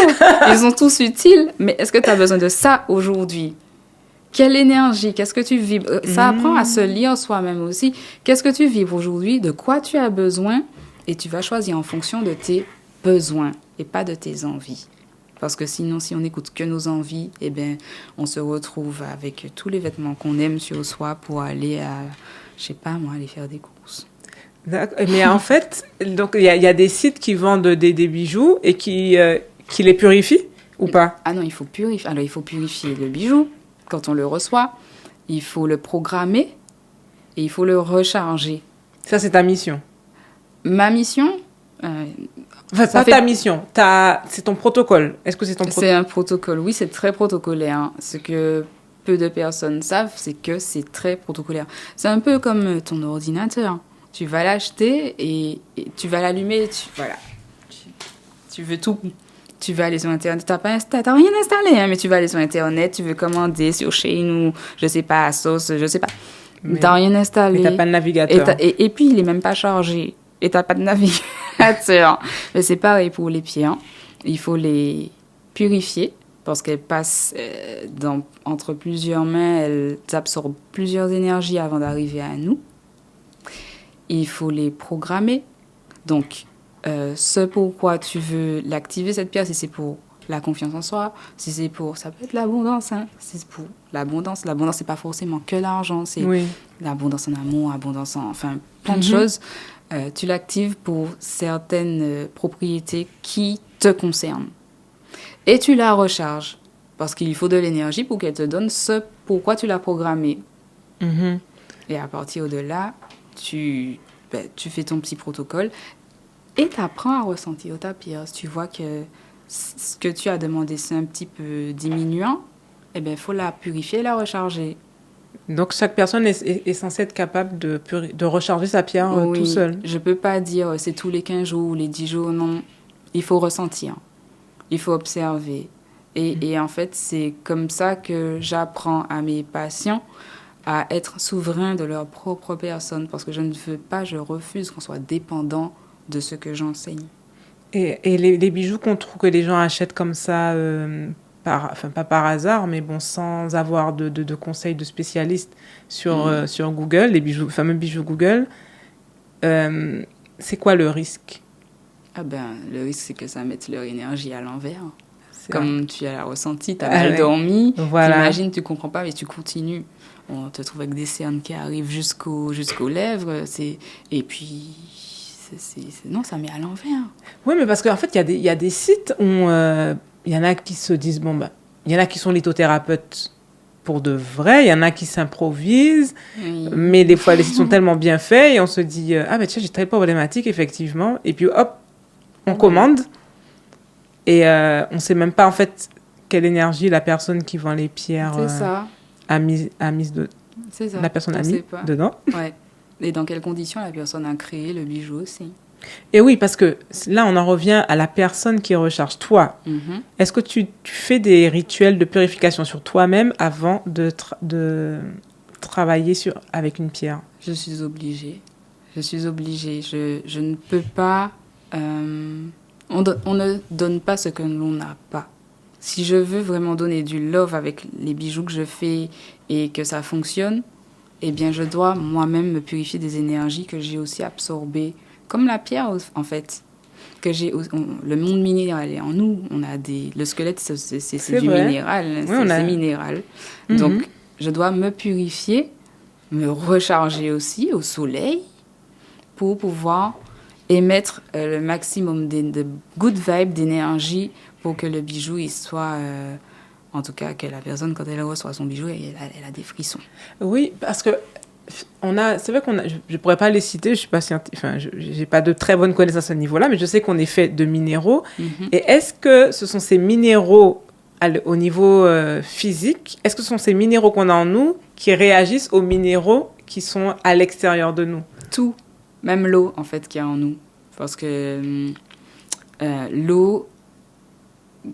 ils sont tous utiles, mais est-ce que tu as besoin de ça aujourd'hui? Quelle énergie? Qu'est-ce que tu vibres? Ça apprend à se lire soi-même aussi. Qu'est-ce que tu vibres aujourd'hui? De quoi tu as besoin? Et tu vas choisir en fonction de tes besoins et pas de tes envies. Parce que sinon, si on n'écoute que nos envies, eh bien, on se retrouve avec tous les vêtements qu'on aime sur soi pour aller à, je sais pas moi, aller faire des courses. D'accord. Mais en fait, donc il y a des sites qui vendent des bijoux et qui les purifient ou pas? Ah non, il faut purifier. Alors, il faut purifier le bijou quand on le reçoit. Il faut le programmer et il faut le recharger. Ça, c'est ta mission. Ma mission... Enfin, pas ta mission, c'est ton protocole. Est-ce que c'est ton protocole? C'est un protocole, oui, c'est très protocolaire. Ce que peu de personnes savent, c'est que c'est très protocolaire. C'est un peu comme ton ordinateur. Tu vas l'acheter et tu vas l'allumer. Voilà. Tu veux tout. Tu vas aller sur Internet. T'as rien installé, hein, mais tu vas aller sur Internet. Tu veux commander sur Shein ou, je sais pas, Asos, je sais pas. T'as rien installé. Mais t'as pas de navigateur. Et puis, il est même pas chargé. Et t'as pas de navigateur. Mais c'est pareil pour les pierres. Il faut les purifier parce qu'elles passent entre plusieurs mains. Elles absorbent plusieurs énergies avant d'arriver à nous. Il faut les programmer. Donc, ce pourquoi tu veux l'activer, cette pierre, si c'est pour la confiance en soi, si c'est pour... Ça peut être l'abondance, hein. Si c'est pour l'abondance. L'abondance, c'est pas forcément que l'argent. C'est l'abondance en amour, abondance en... Enfin, plein de choses. Tu l'actives pour certaines propriétés qui te concernent. Et tu la recharges. Parce qu'il faut de l'énergie pour qu'elle te donne ce pourquoi tu l'as programmée. Et à partir de là, tu fais ton petit protocole et tu apprends à ressentir ta pierre. Si tu vois que ce que tu as demandé, c'est un petit peu diminuant, eh bien, il faut la purifier et la recharger. Donc, chaque personne est censée être capable de recharger sa pierre tout seul. Je ne peux pas dire c'est tous les 15 jours ou les 10 jours, non. Il faut ressentir. Il faut observer. Et en fait, c'est comme ça que j'apprends à mes patients à être souverains de leur propre personne. Parce que je ne veux pas, je refuse qu'on soit dépendant de ce que j'enseigne. Et les bijoux qu'on trouve que les gens achètent comme ça... pas par hasard, mais bon, sans avoir de conseils de spécialistes sur Google, les fameux bijoux Google, c'est quoi le risque? Ah ben, le risque, c'est que ça mette leur énergie à l'envers. Comme tu as ressenti, tu as mal dormi, t'imagines, tu comprends pas, mais tu continues. On te trouve avec des cernes qui arrivent jusqu'aux lèvres, et puis... Non, ça met à l'envers. Oui, mais parce qu'en fait, il y a des sites où... il y en a qui se disent, il y en a qui sont lithothérapeutes pour de vrai, il y en a qui s'improvisent, mais des fois, les sites sont tellement bien faits et on se dit, tiens, j'ai telle problématique, effectivement, et puis hop, on commande et on ne sait même pas, en fait, quelle énergie la personne qui vend les pierres a mise la personne a mis dedans. Ouais. Et dans quelles conditions la personne a créé le bijou aussi. Et oui, parce que là, on en revient à la personne qui recharge. Toi, est-ce que tu fais des rituels de purification sur toi-même avant de travailler avec une pierre? Je suis obligée. Je ne peux pas... on ne donne pas ce que l'on n'a pas. Si je veux vraiment donner du love avec les bijoux que je fais et que ça fonctionne, eh bien, je dois moi-même me purifier des énergies que j'ai aussi absorbées. Comme la pierre, en fait. Le monde minéral est en nous. Le squelette, c'est du minéral. C'est minéral. Donc, je dois me purifier, me recharger aussi au soleil pour pouvoir émettre le maximum de good vibes, d'énergie pour que le bijou il soit... en tout cas, que la personne, quand elle reçoit son bijou, elle a des frissons. Oui, parce que c'est vrai je pourrais pas les citer, je suis pas j'ai pas de très bonnes connaissances à ce niveau-là, mais je sais qu'on est fait de minéraux. Et est-ce que ce sont ces minéraux au niveau physique, est-ce que ce sont ces minéraux qu'on a en nous qui réagissent aux minéraux qui sont à l'extérieur de nous? Tout, même l'eau, en fait, qu'il y a en nous. Parce que l'eau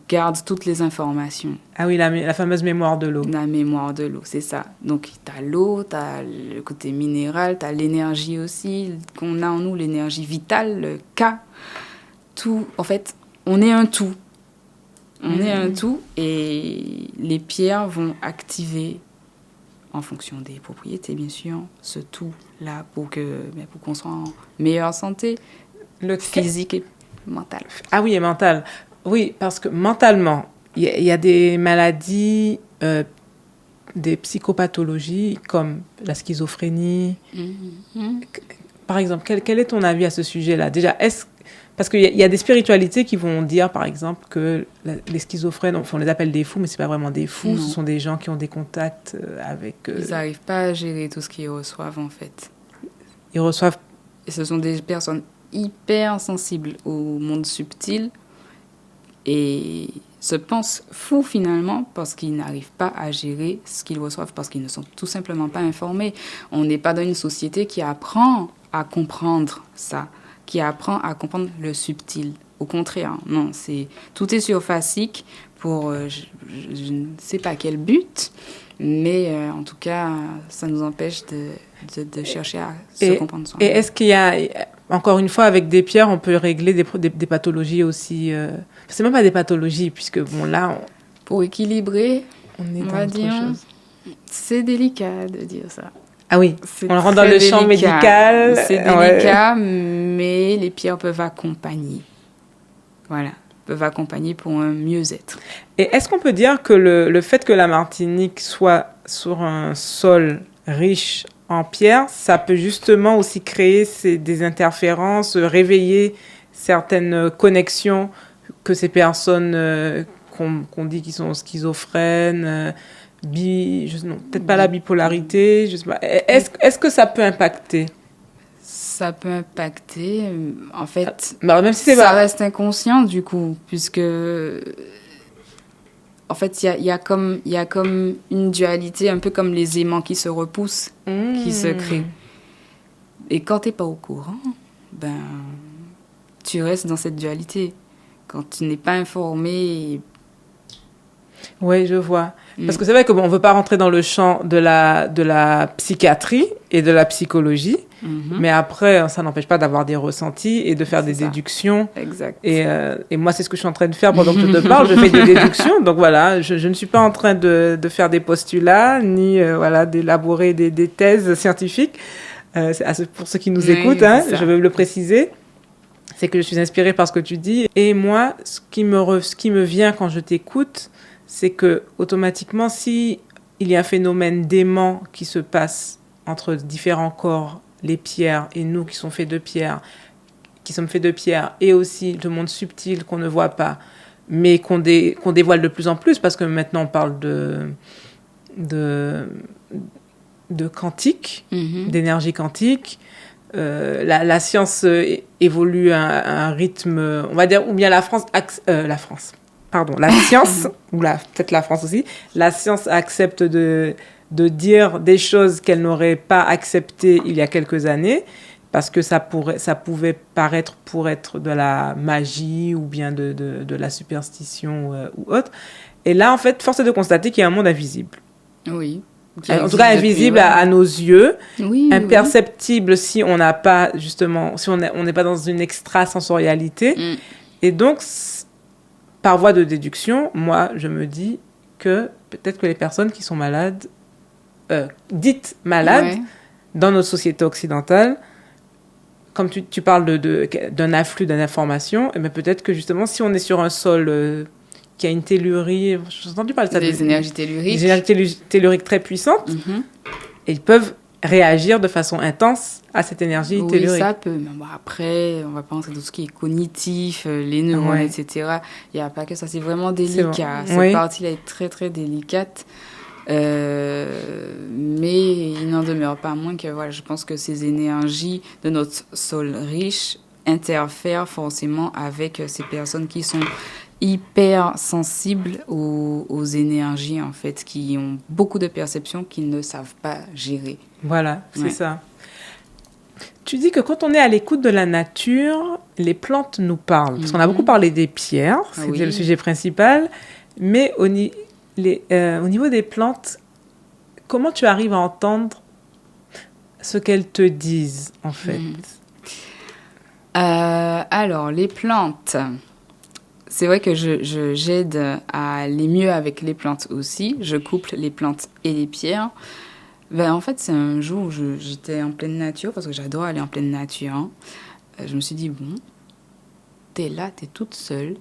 garde toutes les informations. Ah oui, la fameuse mémoire de l'eau. La mémoire de l'eau, c'est ça. Donc, tu as l'eau, tu as le côté minéral, tu as l'énergie aussi, qu'on a en nous, l'énergie vitale, le K. Tout, en fait, on est un tout. On est un tout et les pierres vont activer, en fonction des propriétés, bien sûr, ce tout-là pour qu'on soit en meilleure santé, physique et mentale. Ah oui, et mentale. Oui, parce que mentalement, il y a des maladies, des psychopathologies comme la schizophrénie. Par exemple, quel est ton avis à ce sujet-là? Déjà, parce qu'il y a des spiritualités qui vont dire, par exemple, que les schizophrènes, on les appelle des fous, mais ce n'est pas vraiment des fous. Non. Ce sont des gens qui ont des contacts avec... Ils n'arrivent pas à gérer tout ce qu'ils reçoivent, en fait. Ils reçoivent... Et ce sont des personnes hyper sensibles au monde subtil et se pensent fous, finalement, parce qu'ils n'arrivent pas à gérer ce qu'ils reçoivent, parce qu'ils ne sont tout simplement pas informés. On n'est pas dans une société qui apprend à comprendre ça, qui apprend à comprendre le subtil. Au contraire, non, tout est surfacique pour je ne sais pas quel but, mais en tout cas, ça nous empêche de chercher à se comprendre soi-même. Et est-ce qu'il y a, encore une fois, avec des pierres, on peut régler des pathologies aussi c'est même pas des pathologies, puisque bon, là... Pour équilibrer, on va dire, c'est délicat de dire ça. Ah oui, on rentre dans le champ médical. C'est délicat, mais les pierres peuvent accompagner. Voilà, peuvent accompagner pour un mieux-être. Et est-ce qu'on peut dire que le fait que la Martinique soit sur un sol riche en pierres, ça peut justement aussi créer des interférences, réveiller certaines connexions que ces personnes qu'on dit qui sont schizophrènes, peut-être pas la bipolarité, je sais pas. Est-ce que ça peut impacter? Ça peut impacter. En fait, même si ça reste inconscient du coup, puisque en fait, il y a comme une dualité, un peu comme les aimants qui se repoussent, qui se créent. Et quand t'es pas au courant, tu restes dans cette dualité. Quand tu n'es pas informé. Oui, je vois. Parce que c'est vrai qu'on ne veut pas rentrer dans le champ de la psychiatrie et de la psychologie, mais après, ça n'empêche pas d'avoir des ressentis et de faire des déductions. Exact. Et moi, c'est ce que je suis en train de faire pendant que je te parle. Je fais des déductions. Donc voilà, je ne suis pas en train de faire des postulats, ni d'élaborer des thèses scientifiques. Pour ceux qui nous écoutent, je veux le préciser. C'est que je suis inspirée par ce que tu dis. Et moi, ce qui me vient quand je t'écoute, c'est que automatiquement, si il y a un phénomène d'aimant qui se passe entre différents corps, les pierres et nous qui sommes faits de pierre, et aussi le monde subtil qu'on ne voit pas, mais qu'on dévoile de plus en plus, parce que maintenant on parle de quantique, d'énergie quantique. La science évolue à un rythme, on va dire, ou bien la science, ou peut-être la France aussi, la science accepte de dire des choses qu'elle n'aurait pas acceptées il y a quelques années, parce que ça pouvait paraître pour être de la magie ou bien de la superstition ou autre. Et là, en fait, force est de constater qu'il y a un monde invisible. Oui. En tout cas, invisible à nos yeux, imperceptible si on n'a pas, justement, si on n'est pas dans une extrasensorialité. Et donc, par voie de déduction, moi, je me dis que peut-être que les personnes qui sont malades, dites malades, dans notre société occidentale, comme tu parles d'un afflux d'informations, et bien peut-être que justement, si on est sur un sol qui a une tellurie, j'ai entendu parler de ça. Des énergies telluriques. Des énergies telluriques très puissantes, et ils peuvent réagir de façon intense à cette énergie tellurique. Oui, ça peut. Mais bon, après, on va pas entrer dans tout ce qui est cognitif, les neurones, etc. Il n'y a pas que ça, c'est vraiment délicat. Cette partie-là est très, très délicate. Mais il n'en demeure pas moins que je pense que ces énergies de notre sol riche interfèrent forcément avec ces personnes qui sont hyper sensibles aux énergies, en fait, qui ont beaucoup de perceptions qu'ils ne savent pas gérer. Voilà, c'est ça. Tu dis que quand on est à l'écoute de la nature, les plantes nous parlent. Parce qu'on a beaucoup parlé des pierres, c'était le sujet principal. Mais au niveau des plantes, comment tu arrives à entendre ce qu'elles te disent, en fait? Alors, les plantes, c'est vrai que j'aide à aller mieux avec les plantes aussi. Je couple les plantes et les pierres. Ben, en fait, c'est un jour où j'étais en pleine nature, parce que j'adore aller en pleine nature. Hein. Je me suis dit, bon, t'es là, t'es toute seule.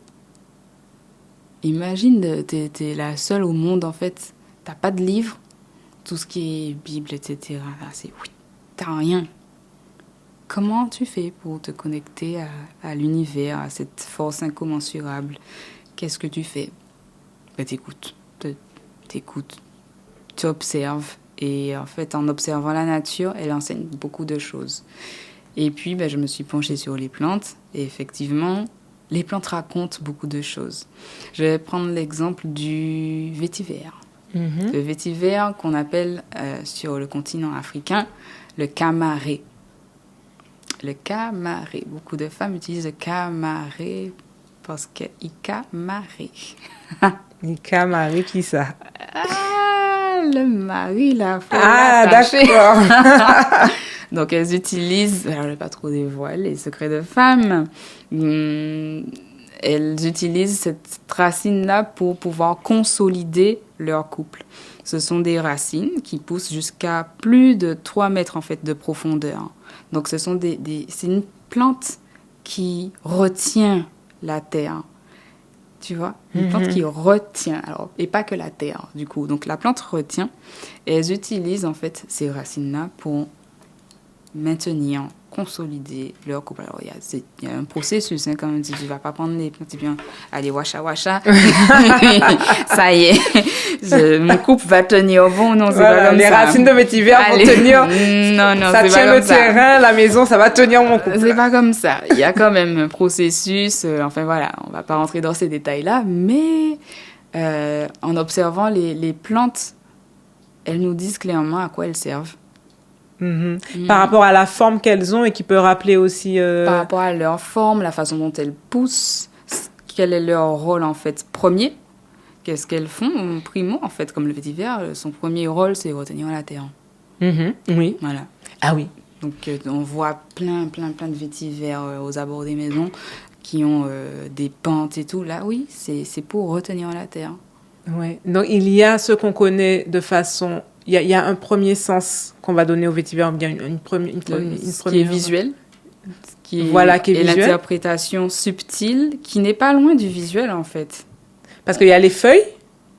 Imagine, t'es la seule au monde, en fait. T'as pas de livre, tout ce qui est Bible, etc. Là, t'as rien. Comment tu fais pour te connecter à l'univers, à cette force incommensurable? Qu'est-ce que tu fais? Ben, t'écoutes, tu observes. Et en fait, en observant la nature, elle enseigne beaucoup de choses. Et puis, ben, je me suis penchée sur les plantes. Et effectivement, les plantes racontent beaucoup de choses. Je vais prendre l'exemple du vétiver. Le vétiver qu'on appelle sur le continent africain le camaré. Le camaré. Beaucoup de femmes utilisent le camaré parce qu'il camaré. Il camaré, qui ça? Le mari, la femme. Ah, d'accord. Donc, elles utilisent, alors je ne vais pas trop dévoiler les secrets de femmes, elles utilisent cette racine-là pour pouvoir consolider leur couple. Ce sont des racines qui poussent jusqu'à plus de 3 mètres en fait, de profondeur. Donc, c'est une plante qui retient la terre. Tu vois, une plante qui retient, alors, et pas que la terre, du coup. Donc, la plante retient, et elles utilisent, en fait, ces racines-là pour maintenir, consolider leur couple. Alors, il y a un processus, hein, quand même, tu ne vas pas prendre les plantes et bien, allez, washa, ça y est, mon couple va tenir bon, non, c'est pas comme les ça. Les racines de vétiver vont tenir, non, ça tient le terrain, la maison, ça va tenir mon couple. C'est pas comme ça. Il y a quand même un processus, enfin voilà, on va pas rentrer dans ces détails-là, mais en observant les plantes, elles nous disent clairement à quoi elles servent. Par rapport à la forme qu'elles ont et qui peut rappeler aussi... Par rapport à leur forme, la façon dont elles poussent, quel est leur rôle en fait premier, qu'est-ce qu'elles font primo en fait, comme le vétiver, son premier rôle c'est retenir la terre. Oui. Voilà. Ah oui. Donc on voit plein de vétivers aux abords des maisons qui ont des pentes et tout. Là oui, c'est pour retenir la terre. Ouais. Donc il y a ce qu'on connaît de façon... Il y a un premier sens qu'on va donner au vétiver, bien une première qui est visuel, qui est visuel. L'interprétation subtile, qui n'est pas loin du visuel en fait. Parce qu'il y a les feuilles,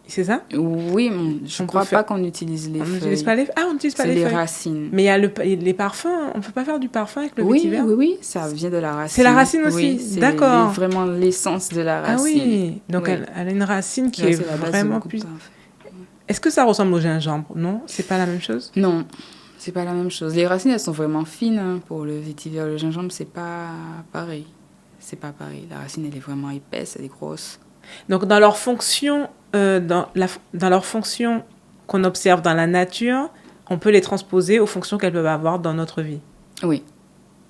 c'est ça? Oui, je ne crois pas qu'on utilise les feuilles. On n'utilise pas les feuilles. Ah, on n'utilise pas les feuilles. C'est les racines. Mais il y a les parfums. On ne peut pas faire du parfum avec le vétiver? Oui, ça vient de la racine. C'est la racine aussi? Oui, d'accord. C'est vraiment l'essence de la racine. Ah oui, donc elle a une racine qui est vraiment plus... Est-ce que ça ressemble au gingembre? Non, c'est pas la même chose? Non, c'est pas la même chose. Les racines, elles sont vraiment fines hein, pour le vétiver. Le gingembre, c'est pas pareil. C'est pas pareil. La racine, elle est vraiment épaisse, elle est grosse. Donc, dans leur fonction, dans leur fonction qu'on observe dans la nature, on peut les transposer aux fonctions qu'elles peuvent avoir dans notre vie. Oui,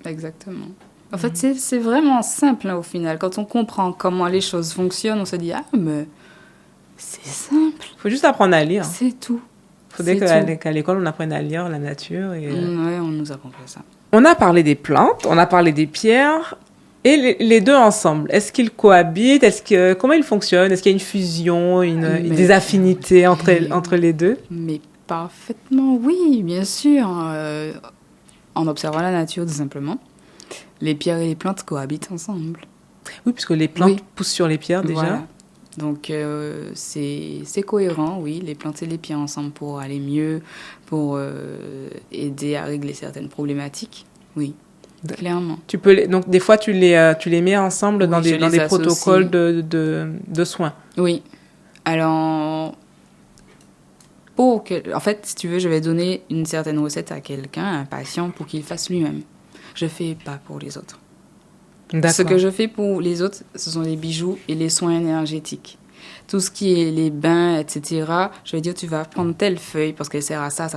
exactement. En fait, c'est vraiment simple hein, au final. Quand on comprend comment les choses fonctionnent, on se dit « Ah, mais... » c'est simple. Il faut juste apprendre à lire. C'est tout. Il faudrait qu'à l'école, on apprenne à lire la nature. Et, Oui, on nous apprend pas ça. On a parlé des plantes, on a parlé des pierres. Et les deux ensemble, est-ce qu'ils cohabitent? Comment ils fonctionnent? Est-ce qu'il y a une fusion, des affinités entre les deux? Mais parfaitement, oui, bien sûr. En observant la nature, tout simplement, les pierres et les plantes cohabitent ensemble. Oui, puisque les plantes poussent sur les pierres déjà. Voilà. Donc, c'est cohérent, oui, les plantes et les pierres ensemble pour aller mieux, pour aider à régler certaines problématiques, oui, clairement. Donc, des fois, tu les mets ensemble dans des protocoles de soins. Oui. Alors, en fait, si tu veux, je vais donner une certaine recette à quelqu'un, à un patient, pour qu'il fasse lui-même. Je ne fais pas pour les autres. D'accord. Ce que je fais pour les autres, ce sont les bijoux et les soins énergétiques. Tout ce qui est les bains, etc., je vais dire, tu vas prendre telle feuille parce qu'elle sert à ça,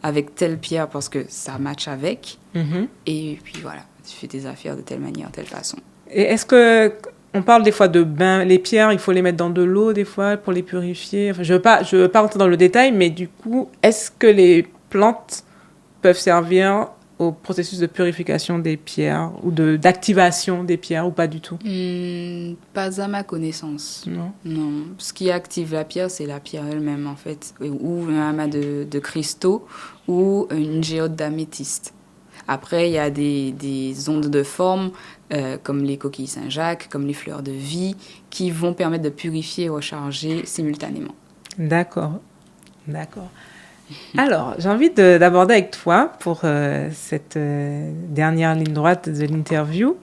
avec telle pierre parce que ça match avec. Mhm. Et puis voilà, tu fais tes affaires de telle manière, telle façon. Et est-ce que on parle des fois de bains, les pierres, il faut les mettre dans de l'eau des fois pour les purifier. Enfin, je veux pas rentrer dans le détail, mais du coup, est-ce que les plantes peuvent servir au processus de purification des pierres ou d'activation des pierres ou pas du tout? Pas à ma connaissance. Non. Non. Ce qui active la pierre, c'est la pierre elle-même, en fait. Ou un amas de cristaux ou une géode d'améthyste. Après, il y a des ondes de forme, comme les coquilles Saint-Jacques, comme les fleurs de vie, qui vont permettre de purifier et recharger simultanément. D'accord. D'accord. Alors, j'ai envie d'aborder avec toi, pour cette dernière ligne droite de l'interview,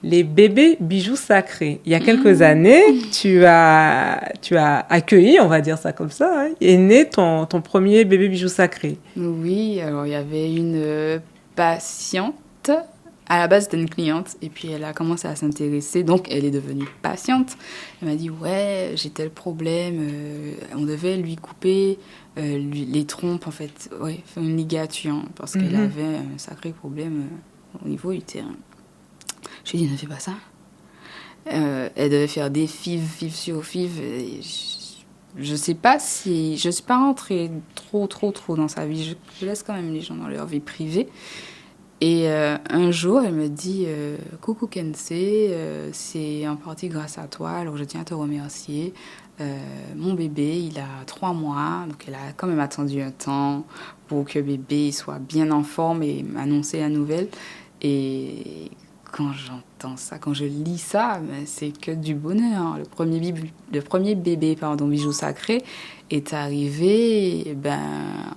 les bébés bijoux sacrés. Il y a quelques années, tu as accueilli, on va dire ça comme ça, hein, est né ton premier bébé bijou sacré. Oui, alors il y avait une patiente. À la base, c'était une cliente, et puis elle a commencé à s'intéresser, donc elle est devenue patiente. Elle m'a dit, ouais, j'ai tel problème, on devait lui couper les trompes, en fait, ouais, faire une ligature, parce qu'elle avait un sacré problème au niveau utérin. Je lui ai dit, ne fais pas ça. Elle devait faire des fives sur fives. Je sais pas si... Je suis pas rentrée trop dans sa vie. Je laisse quand même les gens dans leur vie privée. Et un jour, elle me dit « Coucou Kensei, c'est en partie grâce à toi, alors je tiens à te remercier. Mon bébé, il a 3 mois, donc elle a quand même attendu un temps pour que bébé soit bien en forme et m'annoncer la nouvelle. Et quand j'entends ça, quand je lis ça, ben, c'est que du bonheur. Le premier bébé, bijou sacré, est arrivé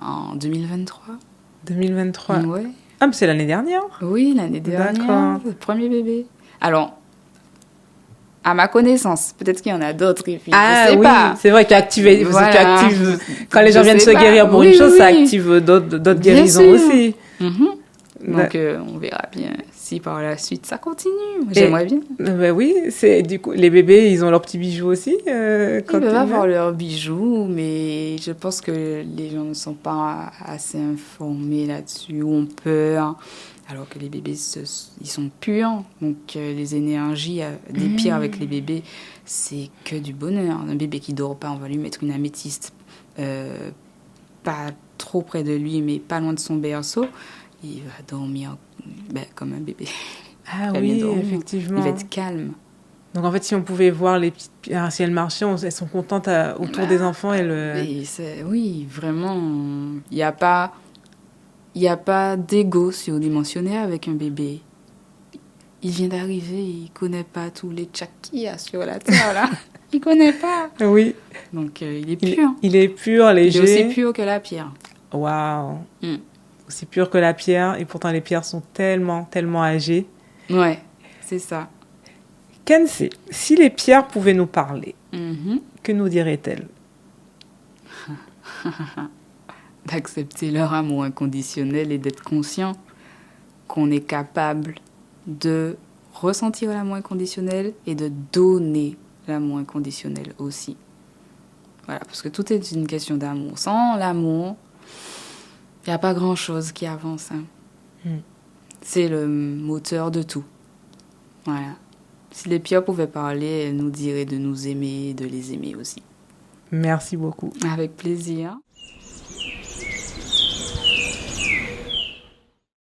en 2023. 2023. Ouais. Ah, mais c'est l'année dernière? Oui, l'année dernière. D'accord. Le premier bébé. Alors, à ma connaissance, peut-être qu'il y en a d'autres. Et puis, Ah je sais oui, pas. c'est vrai que tu actives, Voilà. quand les gens viennent se guérir pour une chose, ça active d'autres guérisons aussi. Donc, on verra bien si par la suite ça continue. J'aimerais bien. Ben oui, du coup, les bébés, ils ont leurs petits bijoux aussi. Ils peuvent avoir leurs bijoux, mais je pense que les gens ne sont pas assez informés là-dessus, ou ont peur. Alors que les bébés, ils sont purs. Donc, les énergies des pierres avec les bébés, c'est que du bonheur. Un bébé qui dort pas, on va lui mettre une améthyste, pas trop près de lui, mais pas loin de son berceau. Il va dormir comme un bébé. Ah oui, effectivement. Il va être calme. Donc en fait, si on pouvait voir les petites pierres, si elles marchaient, elles sont contentes autour des enfants. Oui, vraiment. Il n'y a pas d'ego surdimensionné avec un bébé. Il vient d'arriver, il ne connaît pas tous les tchaks qu'il y a sur la terre, là. Il ne connaît pas. Oui. Donc, il est pur. Il est pur, léger. Il est aussi pur que la pierre. Waouh. Aussi pur que la pierre, et pourtant les pierres sont tellement, tellement âgées. Ouais, c'est ça. Kensei, si les pierres pouvaient nous parler, que nous diraient-elles? D'accepter leur amour inconditionnel et d'être conscient qu'on est capable de ressentir l'amour inconditionnel et de donner l'amour inconditionnel aussi. Voilà, parce que tout est une question d'amour. Sans l'amour, il n'y a pas grand-chose qui avance. C'est le moteur de tout. Voilà. Si les pierres pouvaient parler, elles nous diraient de nous aimer et de les aimer aussi. Merci beaucoup. Avec plaisir.